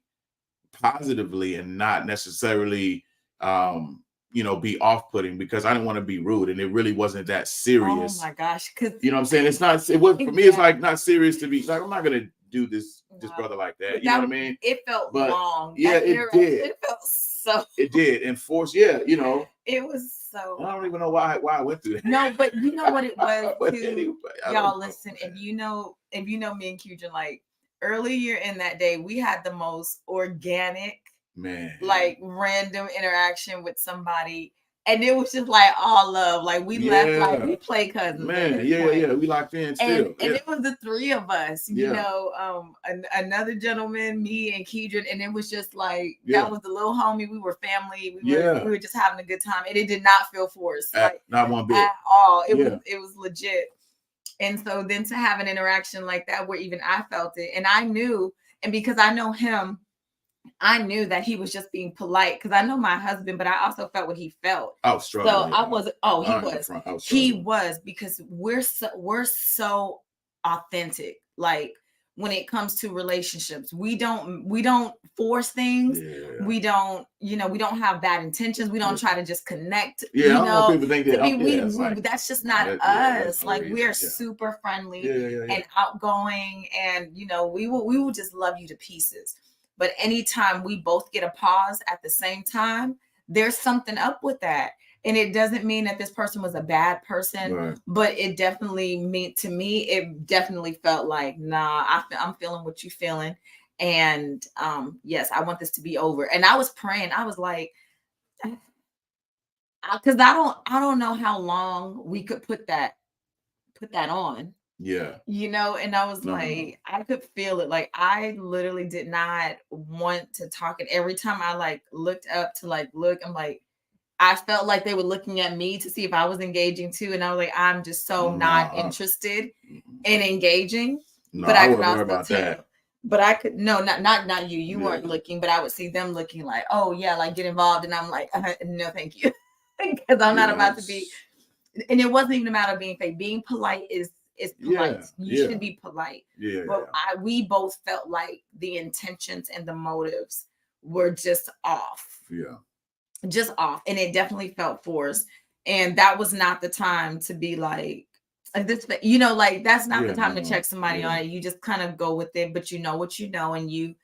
positively and not necessarily, be off-putting, because I didn't want to be rude, and it really wasn't that serious. Oh my gosh. You know what I'm saying? It was for me, it's like not serious to be like, I'm not going to do this brother like that. You know what I mean? It felt long. Yeah, it did. It felt so. It did. And force, it was so. I don't even know why I went through that. No, but you know what it was too. Anyway, y'all listen, if you know me and Keedren, like earlier in that day, we had the most organic, like random interaction with somebody. And it was just like all love. Like we left, like we play cousins. Man, yeah. We locked in still. And it was the three of us, another gentleman, me and Keedren. And it was just like, that was the little homie. We were family. We were just having a good time. And it did not feel forced. Not one bit. At all. It was legit. And so then to have an interaction like that where even I felt it. And I knew, and because I know him, I knew that he was just being polite, because I know my husband, but I also felt what he felt. I was struggling. So I wasn't. Oh, he was, because we're so authentic. Like when it comes to relationships. We don't force things. Yeah. We don't, we don't have bad intentions. We don't try to just connect. Yeah, I don't know if people think that. That's just not us. No like reason. we're super friendly Yeah. and outgoing, and we will just love you to pieces. But anytime we both get a pause at the same time, there's something up with that. And it doesn't mean that this person was a bad person, Right. but it definitely it definitely felt like, nah, I'm feeling what you feeling. And yes, I want this to be over. And I was praying. I was like, because I don't know how long we could put that on. Yeah. And I was like, I could feel it. Like I literally did not want to talk. And every time I like looked up to like look, I'm like, I felt like they were looking at me to see if I was engaging too. And I was like, I'm just so not interested in engaging. No, but I could wouldn't worry about that. But I could, no, not you. You weren't looking, but I would see them looking like, oh yeah, like get involved. And I'm like, no, thank you. Because I'm not about to be. And it wasn't even a matter of being fake. Being polite is polite. You should be polite. But we both felt like the intentions and the motives were just off. Yeah. Just off. And it definitely felt forced. And that was not the time to be like this, like that's not the time to check somebody on it. You just kind of go with it, but you know what you know, and you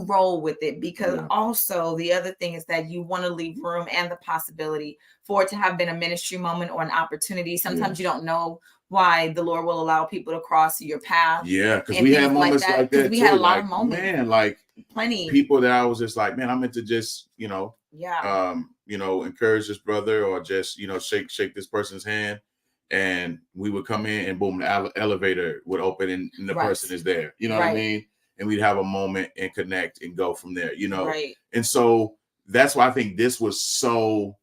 roll with it. Because also the other thing is that you want to leave room and the possibility for it to have been a ministry moment or an opportunity. Sometimes you don't know why the Lord will allow people to cross your path. Yeah, because we had moments like that. We had a lot of moments. Man, like plenty people that I was just like, man, I meant to just, encourage this brother or just, shake this person's hand. And we would come in and boom, the elevator would open and the person is there. You know what I mean? And we'd have a moment and connect and go from there, And so that's why I think this was so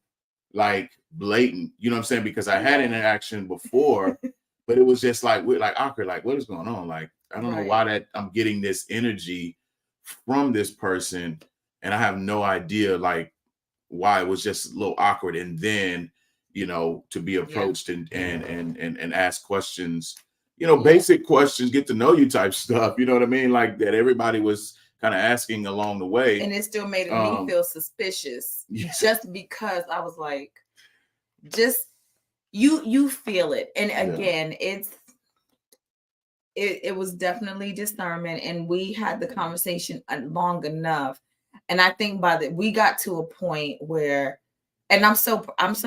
like blatant, you know what I'm saying? Because I had interaction before, but it was just like, we're like awkward, like what is going on? Like, I don't know why that I'm getting this energy from this person. And I have no idea like why. It was just a little awkward. And then, to be approached and ask questions, basic questions, get to know you type stuff, you know what I mean? Like that everybody was kind of asking along the way. And it still made me feel suspicious just because I was like, just you feel it. And again, it was definitely discernment, and we had the conversation long enough. And I think we got to a point where, and I'm so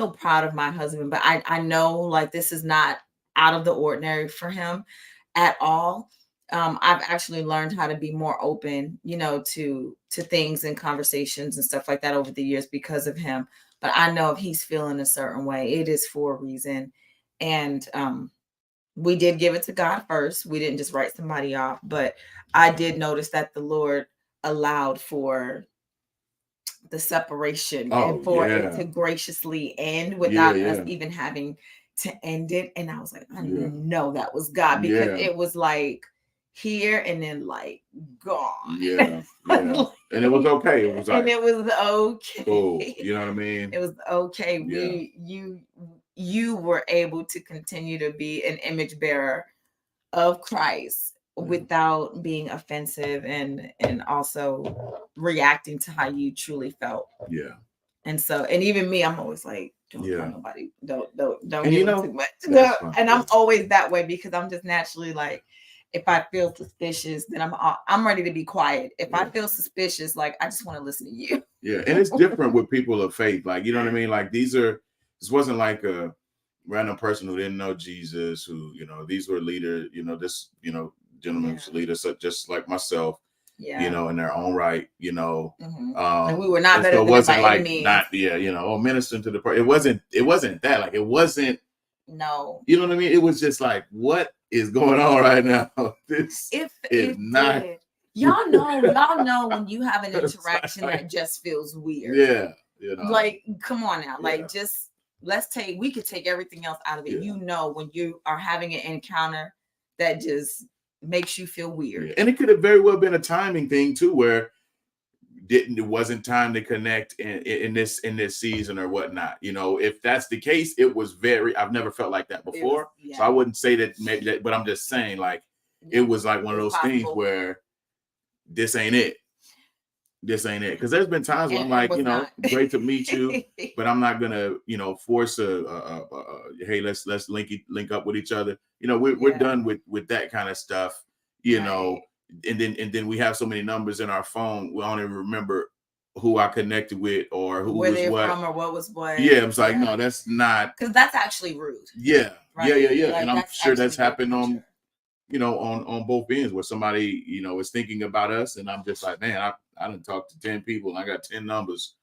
proud of my husband, but I know like this is not out of the ordinary for him at all. I've actually learned how to be more open, to things and conversations and stuff like that over the years because of him. But I know if he's feeling a certain way, it is for a reason. And we did give it to God first. We didn't just write somebody off. But I did notice that the Lord allowed for the separation and for it to graciously end without us even having to end it. And I was like, I know that was God, because it was like here and then like gone. And it was okay. It was like, and it was okay. Cool. You know what I mean? It was okay. You were able to continue to be an image bearer of Christ without being offensive and also reacting to how you truly felt. And so, and even me, I'm always like, don't tell nobody, don't give them too much. And I'm always that way, because I'm just naturally like, if I feel suspicious, then I'm ready to be quiet. If I feel suspicious, like I just want to listen to you. And it's different with people of faith. Like, you know what I mean? Like this wasn't like a random person who didn't know Jesus, who, these were leaders, this, gentlemen was leaders, just like myself, in their own right, and we were not better than by any means. Ministering to the person. It wasn't that, like, it wasn't, no, you know what I mean? It was just like, what is going on right now? This is not. Y'all know when you have an interaction that just feels weird. Like, come on now. Like, just we could take everything else out of it. When you are having an encounter that just makes you feel weird. And it could have very well been a timing thing too, where it wasn't time to connect in this season or whatnot. If that's the case, it was I've never felt like that before. So I wouldn't say that maybe that, but I'm just saying, like, it was like one of those things possible. where this ain't it. This ain't it. Because there's been times where I'm like, great to meet you, but I'm not gonna, force hey, let's link up with each other. We're done with that kind of stuff, know. And then we have so many numbers in our phone, we don't even remember who I connected with or who where was they're what from or what was what. Yeah, it's like, no, that's not, because that's actually rude. Yeah, right? Yeah. Like, and I'm sure that's happened on, on both ends where somebody, is thinking about us, and I'm just like, man, I didn't talk to 10 people and I got 10 numbers,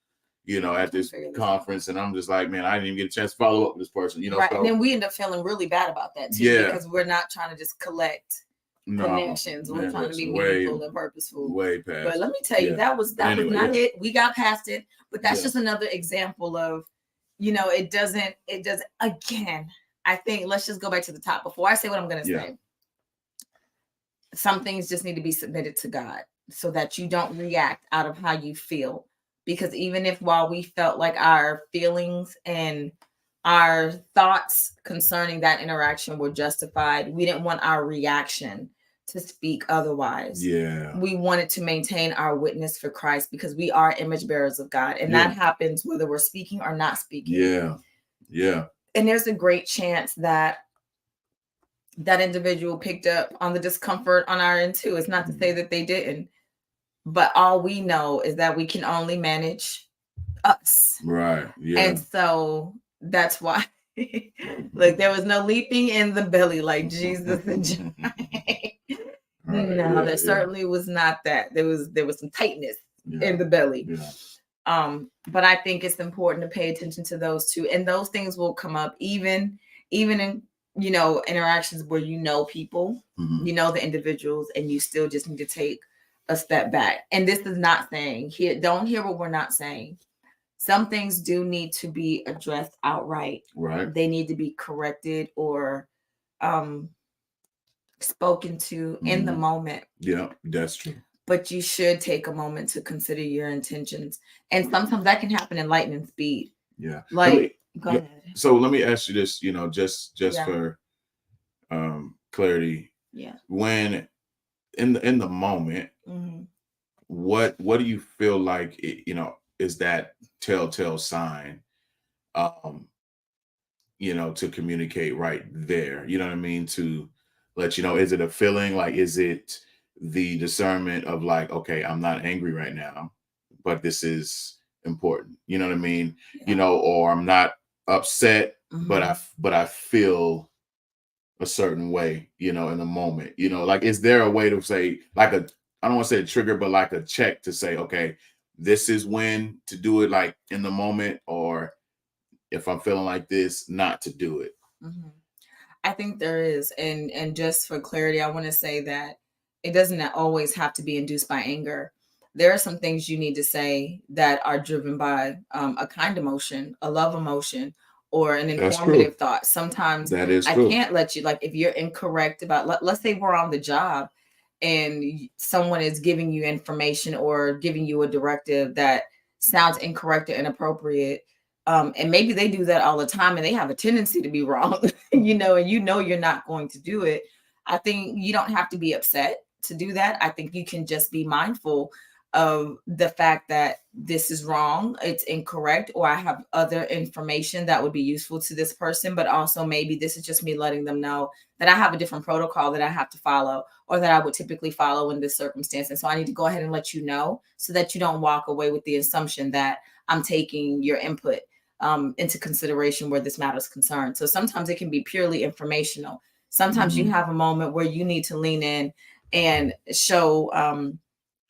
at this conference, and I'm just like, man, I didn't even get a chance to follow up with this person, Right. So, and then we end up feeling really bad about that too, because we're not trying to just collect connections. We're trying to be meaningful and purposeful. Way past. But let me tell you, that was not it. We got past it, but that's just another example of, it doesn't again. I think let's just go back to the top before I say what I'm going to say. Some things just need to be submitted to God so that you don't react out of how you feel. Because even if while we felt like our feelings and our thoughts concerning that interaction were justified, we didn't want our reaction to speak otherwise. Yeah. We wanted to maintain our witness for Christ because we are image bearers of God. And that happens whether we're speaking or not speaking. Yeah. Yeah. And there's a great chance that that individual picked up on the discomfort on our end too. It's not to say that they didn't, but all we know is that we can only manage us. Right. Yeah. And so that's why, like, there was no leaping in the belly like Jesus and John. There certainly was not that. There was some tightness in the belly. Yeah. But I think it's important to pay attention to those two, and those things will come up even in interactions where people, the individuals, and you still just need to take a step back. And this is not saying don't hear what we're not saying. Some things do need to be addressed outright. Right. They need to be corrected or spoken to in the moment. Yeah, that's true. But you should take a moment to consider your intentions. And sometimes that can happen in lightning speed. Yeah. Like, go ahead. So let me ask you this, just for clarity. Yeah. When in the moment, what do you feel like is that telltale sign to communicate right there? You know what I mean? To let you know, is it a feeling? Like, is it the discernment of like, okay, I'm not angry right now, but this is important. You know what I mean? Yeah. Or I'm not upset, but I feel a certain way, in the moment, like, is there a way to say, like, I don't want to say a trigger, but like a check to say, okay, this is when to do it, like in the moment, or if I'm feeling like this, not to do it? I think there is. And just for clarity, I want to say that it doesn't always have to be induced by anger. There are some things you need to say that are driven by a kind emotion, a love emotion, or an informative thought. Sometimes that is I true. Can't let you, like, if you're incorrect about, let's say we're on the job and someone is giving you information or giving you a directive that sounds incorrect or inappropriate. And maybe they do that all the time and they have a tendency to be wrong, and you're not going to do it. I think you don't have to be upset to do that. I think you can just be mindful of the fact that this is wrong, it's incorrect, or I have other information that would be useful to this person, but also maybe this is just me letting them know that I have a different protocol that I have to follow, or that I would typically follow in this circumstance. And so I need to go ahead and let you know so that you don't walk away with the assumption that I'm taking your input into consideration where this matter is concerned. So sometimes it can be purely informational. Sometimes you have a moment where you need to lean in and show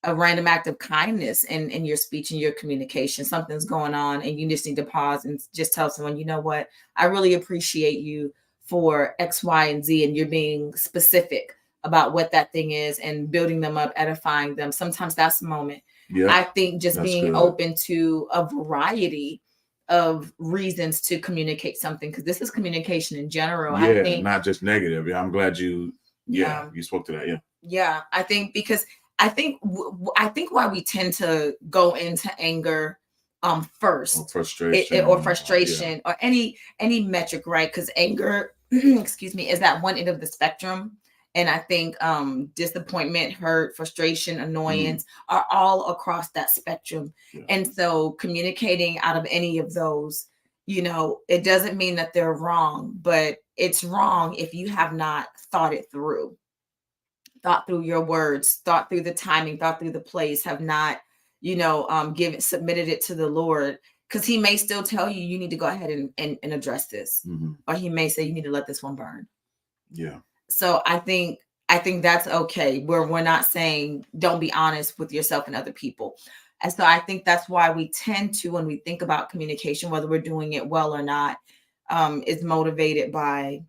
a random act of kindness in your speech and your communication. Something's going on and you just need to pause and just tell someone, you know what, I really appreciate you for X, Y, and Z. And you're being specific about what that thing is and building them up, edifying them. Sometimes that's the moment. Yep, I think just being open to a variety of reasons to communicate something, because this is communication in general. Yeah, I think, not just negative. Yeah, I'm glad you spoke to that. Yeah. Yeah, I think because I think why we tend to go into anger first, or frustration, or any metric, right? Because anger, excuse me, is that one end of the spectrum. And I think disappointment, hurt, frustration, annoyance are all across that spectrum. Yeah. And so communicating out of any of those, it doesn't mean that they're wrong, but it's wrong if you have not thought through your words, thought through the timing, thought through the place, have not, submitted it to the Lord. Because he may still tell you, you need to go ahead and address this. Or he may say, you need to let this one burn. Yeah. So I think that's okay. We're not saying don't be honest with yourself and other people. And so I think that's why we tend to, when we think about communication, whether we're doing it well or not, is motivated by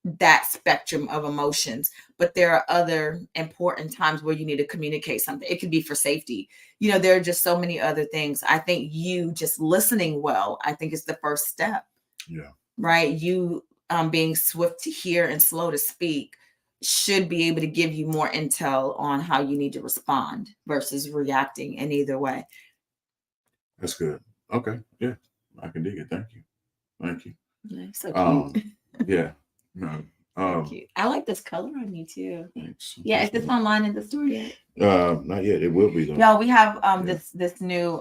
that spectrum of emotions. But there are other important times where you need to communicate something. It could be for safety. There are just so many other things. I think you just listening well, I think is the first step. Yeah. Right. You being swift to hear and slow to speak should be able to give you more intel on how you need to respond versus reacting in either way. That's good. Okay. Yeah. I can dig it. Thank you. Yeah, so cute. Yeah. No. Cute. I like this color on you too. Thanks. Yeah, is this online in the store yet? Not yet. It will be though. No, we have this new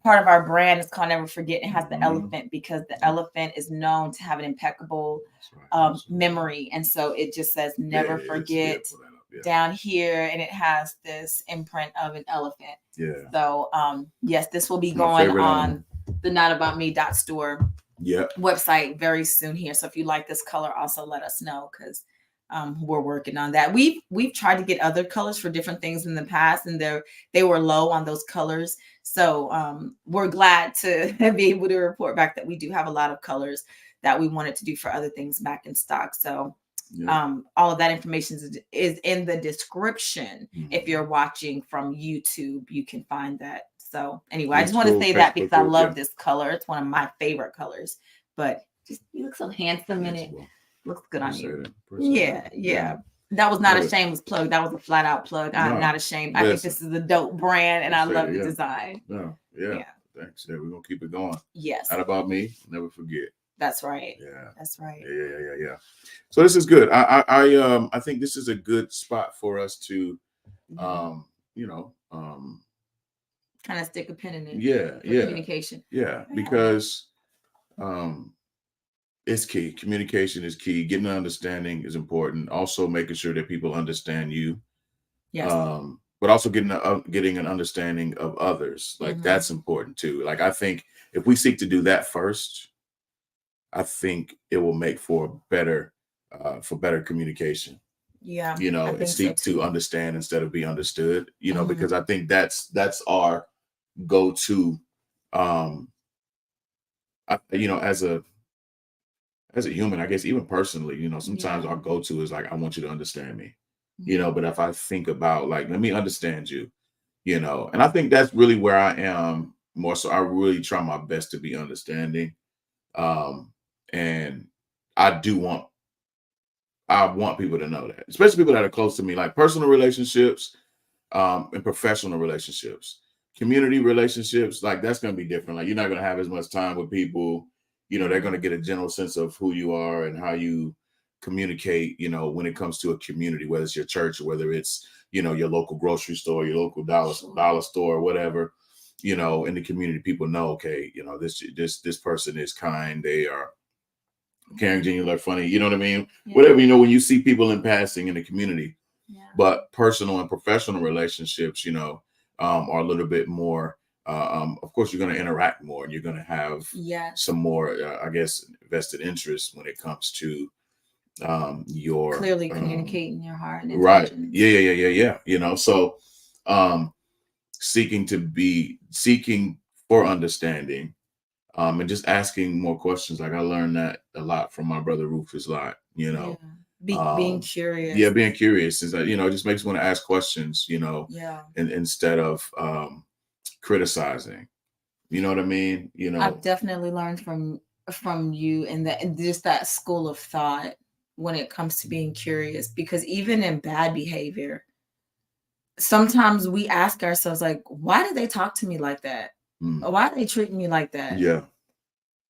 part of our brand is called Never Forget. It has the elephant because the elephant is known to have an impeccable memory. And so it just says never forget down here. And it has this imprint of an elephant. Yeah. So yes, this will be going on the notaboutme.store website very soon here. So if you like this color, also let us know, because we're working on that. We've tried to get other colors for different things in the past, and they were low on those colors. So we're glad to be able to report back that we do have a lot of colors that we wanted to do for other things back in stock. So all of that information is in the description. If you're watching from YouTube, you can find that. So anyway, I just want to say that because I love this color. It's one of my favorite colors. But just you look so handsome in it. Looks good on you. Yeah. That was not a shameless plug. That was a flat out plug. I'm not ashamed. I think this is a dope brand, and I love the design. Yeah. Thanks. Yeah, we're gonna keep it going. Yes. Not about me. Never forget. That's right. Yeah. That's right. Yeah. So this is good. I think this is a good spot for us to, kind of stick a pin in it. Yeah. Communication. Yeah, because it's key. Communication is key. Getting an understanding is important. Also making sure that people understand you. Yes. But also getting an understanding of others. Like that's important too. Like I think if we seek to do that first, I think it will make for better communication. Yeah. And seek to understand instead of be understood. Because I think that's our go-to. As a human, I guess, even personally, sometimes our go-to is like, I want you to understand me, but if I think about like, let me understand you, and I think that's really where I am more. So I really try my best to be understanding. And I want people to know that, especially people that are close to me, like personal relationships, and professional relationships, community relationships, like that's going to be different. Like you're not going to have as much time with people. They're going to get a general sense of who you are and how you communicate, when it comes to a community, whether it's your church or whether it's, your local grocery store, your local dollar store, or whatever, in the community, people know, okay, this person is kind. They are caring, genuine, funny, you know what I mean? Yeah. Whatever, when you see people in passing in the community, but personal and professional relationships, are a little bit more, of course, you're going to interact more and you're going to have some more, vested interest when it comes to your clearly communicating your heart and right. Yeah. So seeking for understanding, and just asking more questions. Like I learned that a lot from my brother Rufus Lott, being curious. Yeah, being curious is that, it just makes me want to ask questions, and instead of criticizing. You know what I mean? I've definitely learned from you and just that school of thought when it comes to being curious, because even in bad behavior, sometimes we ask ourselves, like, why did they talk to me like that? Or why are they treating me like that? Yeah.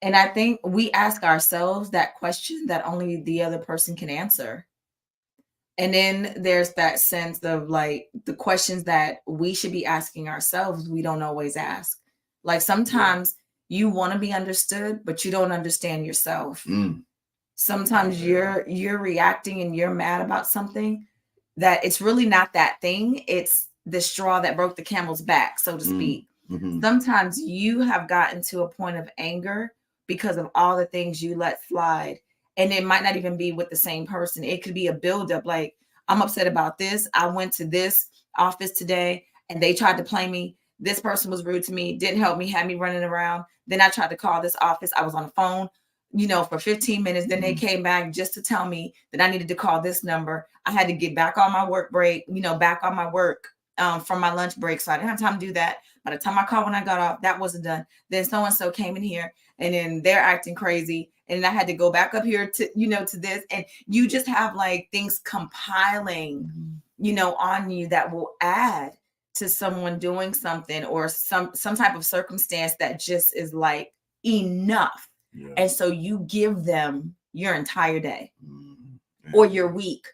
And I think we ask ourselves that question that only the other person can answer. And then there's that sense of like the questions that we should be asking ourselves, we don't always ask. Like sometimes you want to be understood, but you don't understand yourself. Sometimes you're reacting and you're mad about something that it's really not that thing. It's the straw that broke the camel's back, so to speak. Sometimes you have gotten to a point of anger because of all the things you let slide. And it might not even be with the same person. It could be a buildup. Like, I'm upset about this. I went to this office today and they tried to play me. This person was rude to me, didn't help me, had me running around. Then I tried to call this office. I was on the phone, for 15 minutes. Then they came back just to tell me that I needed to call this number. I had to get back on my work break, back on my work from my lunch break. So I didn't have time to do that. By the time I called when I got off, that wasn't done. Then so-and-so came in here and then they're acting crazy. And I had to go back up here to, to this. And you just have like things compiling, on you that will add to someone doing something or some type of circumstance that just is like enough. Yeah. And so you give them your entire day or your week,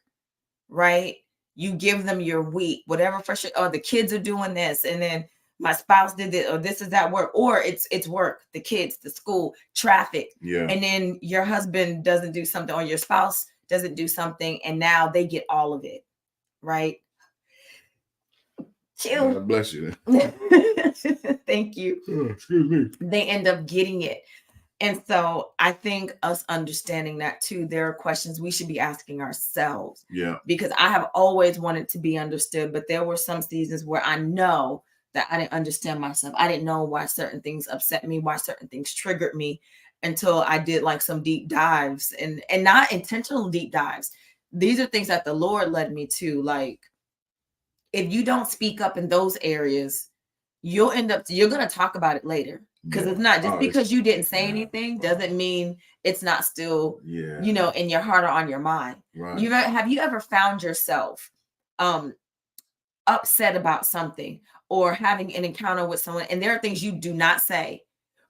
right? You give them your week, whatever frustration, or the kids are doing this. And then my spouse did this, or this is at work, or it's work, the kids, the school, traffic. Yeah. And then your husband doesn't do something or your spouse doesn't do something. And now they get all of it. Right. God bless you. Thank you. Oh, excuse me. They end up getting it. And so I think us understanding that too, there are questions we should be asking ourselves. Yeah. Because I have always wanted to be understood, but there were some seasons where I know that I didn't understand myself. I didn't know why certain things upset me, why certain things triggered me until I did like some deep dives and not intentional deep dives. These are things that the Lord led me to. Like, if you don't speak up in those areas, you're going to talk about it later. Because it's not just because you didn't say anything doesn't mean it's not still, in your heart or on your mind. Right. Have you ever found yourself upset about something or having an encounter with someone and there are things you do not say,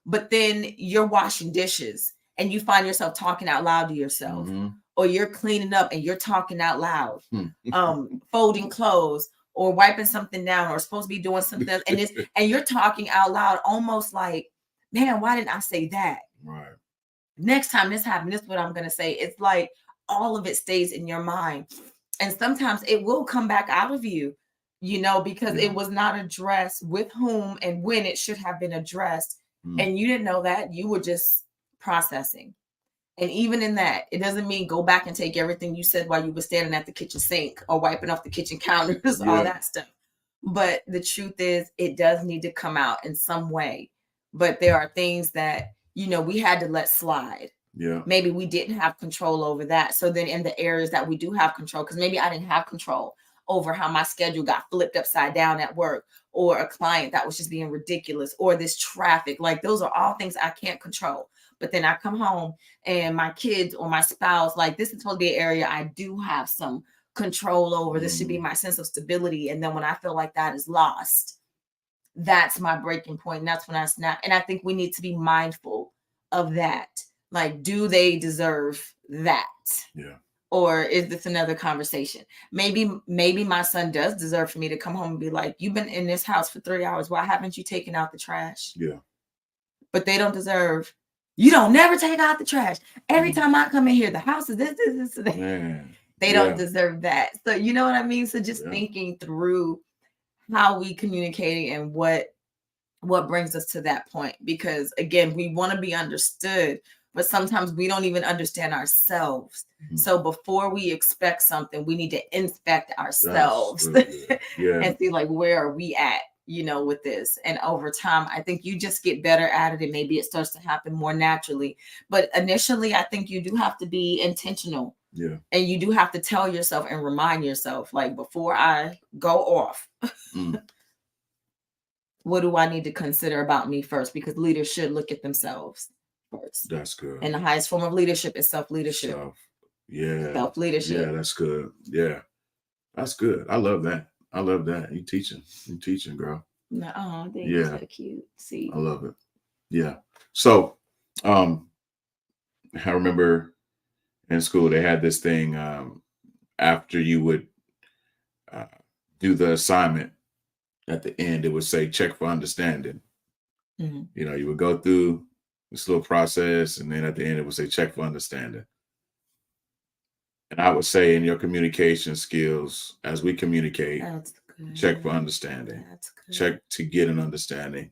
but then you're washing dishes and you find yourself talking out loud to yourself, or you're cleaning up and you're talking out loud, folding clothes or wiping something down or supposed to be doing something else, and you're talking out loud almost like, man, why didn't I say that? Right. Next time this happens, this is what I'm going to say. It's like all of it stays in your mind. And sometimes it will come back out of you, because it was not addressed with whom and when it should have been addressed. And you didn't know that. You were just processing. And even in that, it doesn't mean go back and take everything you said while you were standing at the kitchen sink or wiping off the kitchen counters, all that stuff. But the truth is, it does need to come out in some way. But there are things that, we had to let slide. Yeah. Maybe we didn't have control over that. So then in the areas that we do have control, because maybe I didn't have control over how my schedule got flipped upside down at work, or a client that was just being ridiculous, or this traffic, like those are all things I can't control. But then I come home and my kids or my spouse, like this is supposed to be an area I do have some control over. This should be my sense of stability. And then when I feel like that is lost, that's my breaking point. And that's when I snap. And I think we need to be mindful of that. Like, do they deserve that? Yeah. Or is this another conversation? Maybe my son does deserve for me to come home and be like, you've been in this house for 3 hours. Why haven't you taken out the trash? Yeah. But they don't deserve, you don't never take out the trash. Every time I come in here, the house is this. Man. They don't deserve that. So you know what I mean? So just thinking through how we communicate and what brings us to that point. Because again, we want to be understood, but sometimes we don't even understand ourselves. So before we expect something, we need to inspect ourselves and see like, where are we at, with this? And over time, I think you just get better at it and maybe it starts to happen more naturally. But initially, I think you do have to be intentional. Yeah. And you do have to tell yourself and remind yourself, like, before I go off, what do I need to consider about me first? Because leaders should look at themselves first. That's good. And the highest form of leadership is self-leadership. Self-leadership. Yeah, that's good. Yeah. That's good. I love that. You teaching, girl. No, thank you. So cute. See. I love it. Yeah. So I remember in school they had this thing. after you would do the assignment, at the end, it would say check for understanding. Mm-hmm. You know, you would go through this little process, and then at the end, it would say check for understanding. And I would say in your communication skills, as we communicate, check for understanding. That's good. Check to get an understanding.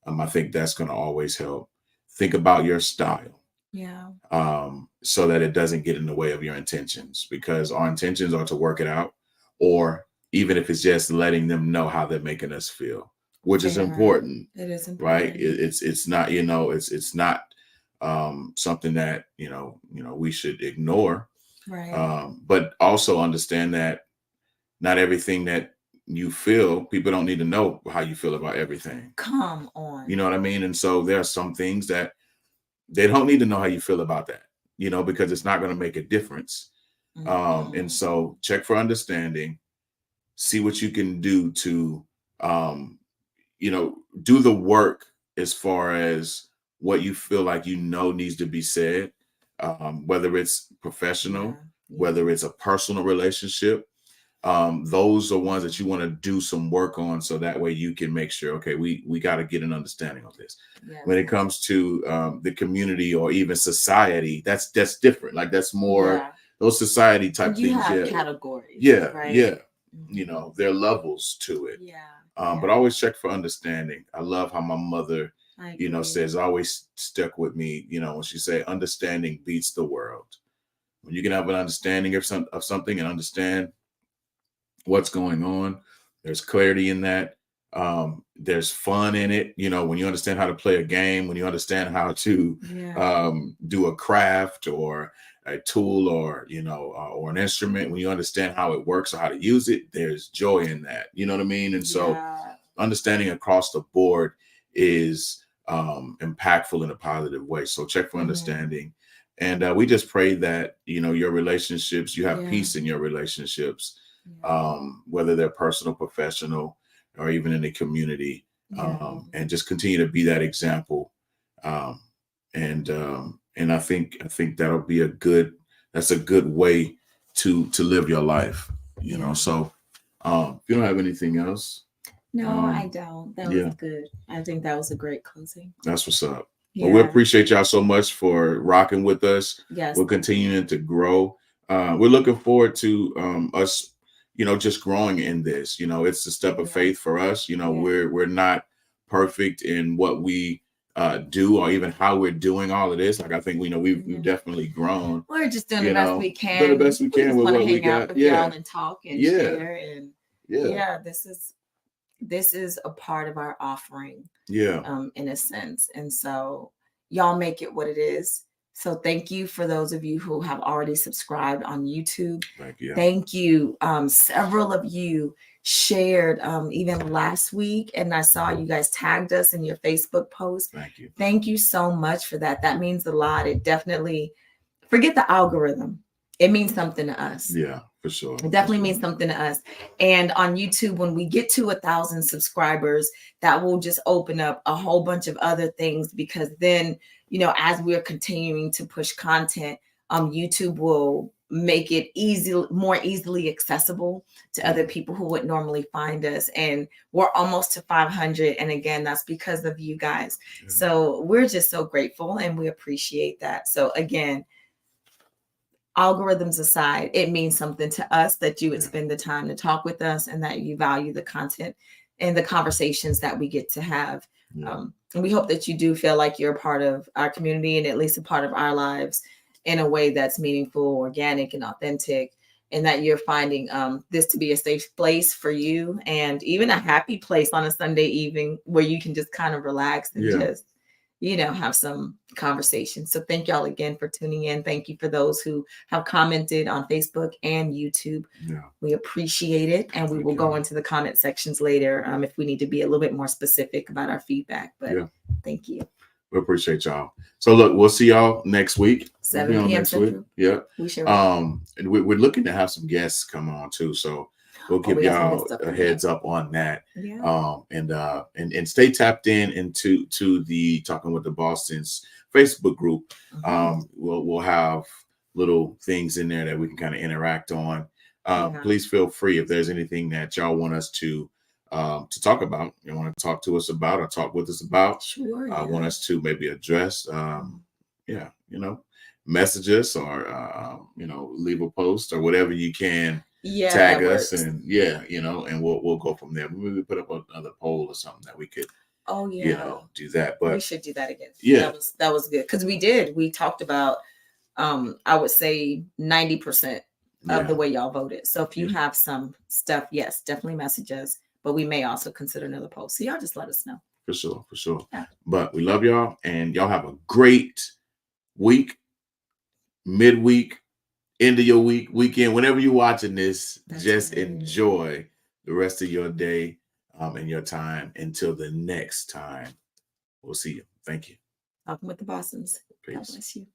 I think that's going to always help. Think about your style. Yeah. So that it doesn't get in the way of your intentions, because our intentions are to work it out, or even if it's just letting them know how they're making us feel, which is important. It is important, right? It's not, you know, it's not something that we should ignore, right? But also understand that not everything that you feel, people don't need to know how you feel about everything. Come on, you know what I mean? And so there are some things that they don't need to know how you feel about that, because it's not going to make a difference. And so check for understanding, see what you can do to, do the work as far as what you feel like needs to be said, whether it's professional, whether it's a personal relationship. Those are ones that you want to do some work on, so that way you can make sure, okay, we got to get an understanding of this. When it comes to the community or even society, that's different. Like that's more those society type you things. Have categories. Right? There are levels to it. But always check for understanding. I love how my mother, says, always stuck with me, when she said, understanding beats the world. When you can have an understanding of something and understand what's going on, there's clarity in that. There's fun in it. When you understand how to play a game, when you understand how to do a craft or a tool or an instrument, when you understand how it works or how to use it, there's joy in that. You know what I mean? And so understanding across the board is impactful in a positive way. So check for understanding. And we just pray that, your relationships, you have peace in your relationships, whether they're personal, professional, or even in the community, and just continue to be that example. And I think that'll be that's a good way to live your life, So if you don't have anything else. No, I don't. That was good. I think that was a great closing. That's what's up. Well, we appreciate y'all so much for rocking with us. Yes. We're continuing to grow. We're looking forward to us, just growing in this. It's a step of faith for us. We're not perfect in what we do or even how we're doing all of this. Like I think we've definitely grown. We're just doing the best we can. Doing the best we can with what we got. With y'all and talk and share and this is a part of our offering. In a sense. And so y'all make it what it is. So thank you for those of you who have already subscribed on YouTube. Thank you. Several of you shared even last week, and I saw you guys tagged us in your Facebook post. Thank you so much for that. That means a lot. It definitely, forget the algorithm. It means something to us. Yeah, for sure. It definitely means something to us. And on YouTube, when we get to 1,000 subscribers, that will just open up a whole bunch of other things, because then, as we're continuing to push content, YouTube will make it more easily accessible to other people who would normally find us. And we're almost to 500. And again, that's because of you guys. So we're just so grateful and we appreciate that. So again, algorithms aside, it means something to us that you would spend the time to talk with us and that you value the content and the conversations that we get to have. And we hope that you do feel like you're a part of our community and at least a part of our lives in a way that's meaningful, organic, and authentic, and that you're finding this to be a safe place for you and even a happy place on a Sunday evening where you can just kind of relax and just have some conversation. So thank y'all again for tuning in. Thank you for those who have commented on Facebook and YouTube. We appreciate it. And we will go into the comment sections later if we need to be a little bit more specific about our feedback. But thank you. We appreciate y'all. So look, we'll see y'all next week. 7 p.m. next week. Yeah. We sure. And we're looking to have some guests come on too. So we'll give y'all a heads up on that. And stay tapped into the Talking with the Bostons Facebook group. We'll have little things in there that we can kind of interact on. Please feel free if there's anything that y'all want us to talk about, you want to talk to us about or talk with us about. Sure. Want us to maybe address, message us or leave a post or whatever you can. Tag us and and we'll go from there. Maybe put up another poll or something that we could do that. But we should do that again. That was good because we talked about I would say 90% of the way y'all voted. So if you have some stuff, yes, definitely message us, but we may also consider another post. So y'all just let us know. For sure. Yeah. But we love y'all and y'all have a great week, midweek, end of your week, weekend, whenever you're watching this. Just enjoy the rest of your day and your time until the next time. We'll see you. Thank you. Talking with the Bostons. Peace. God bless you.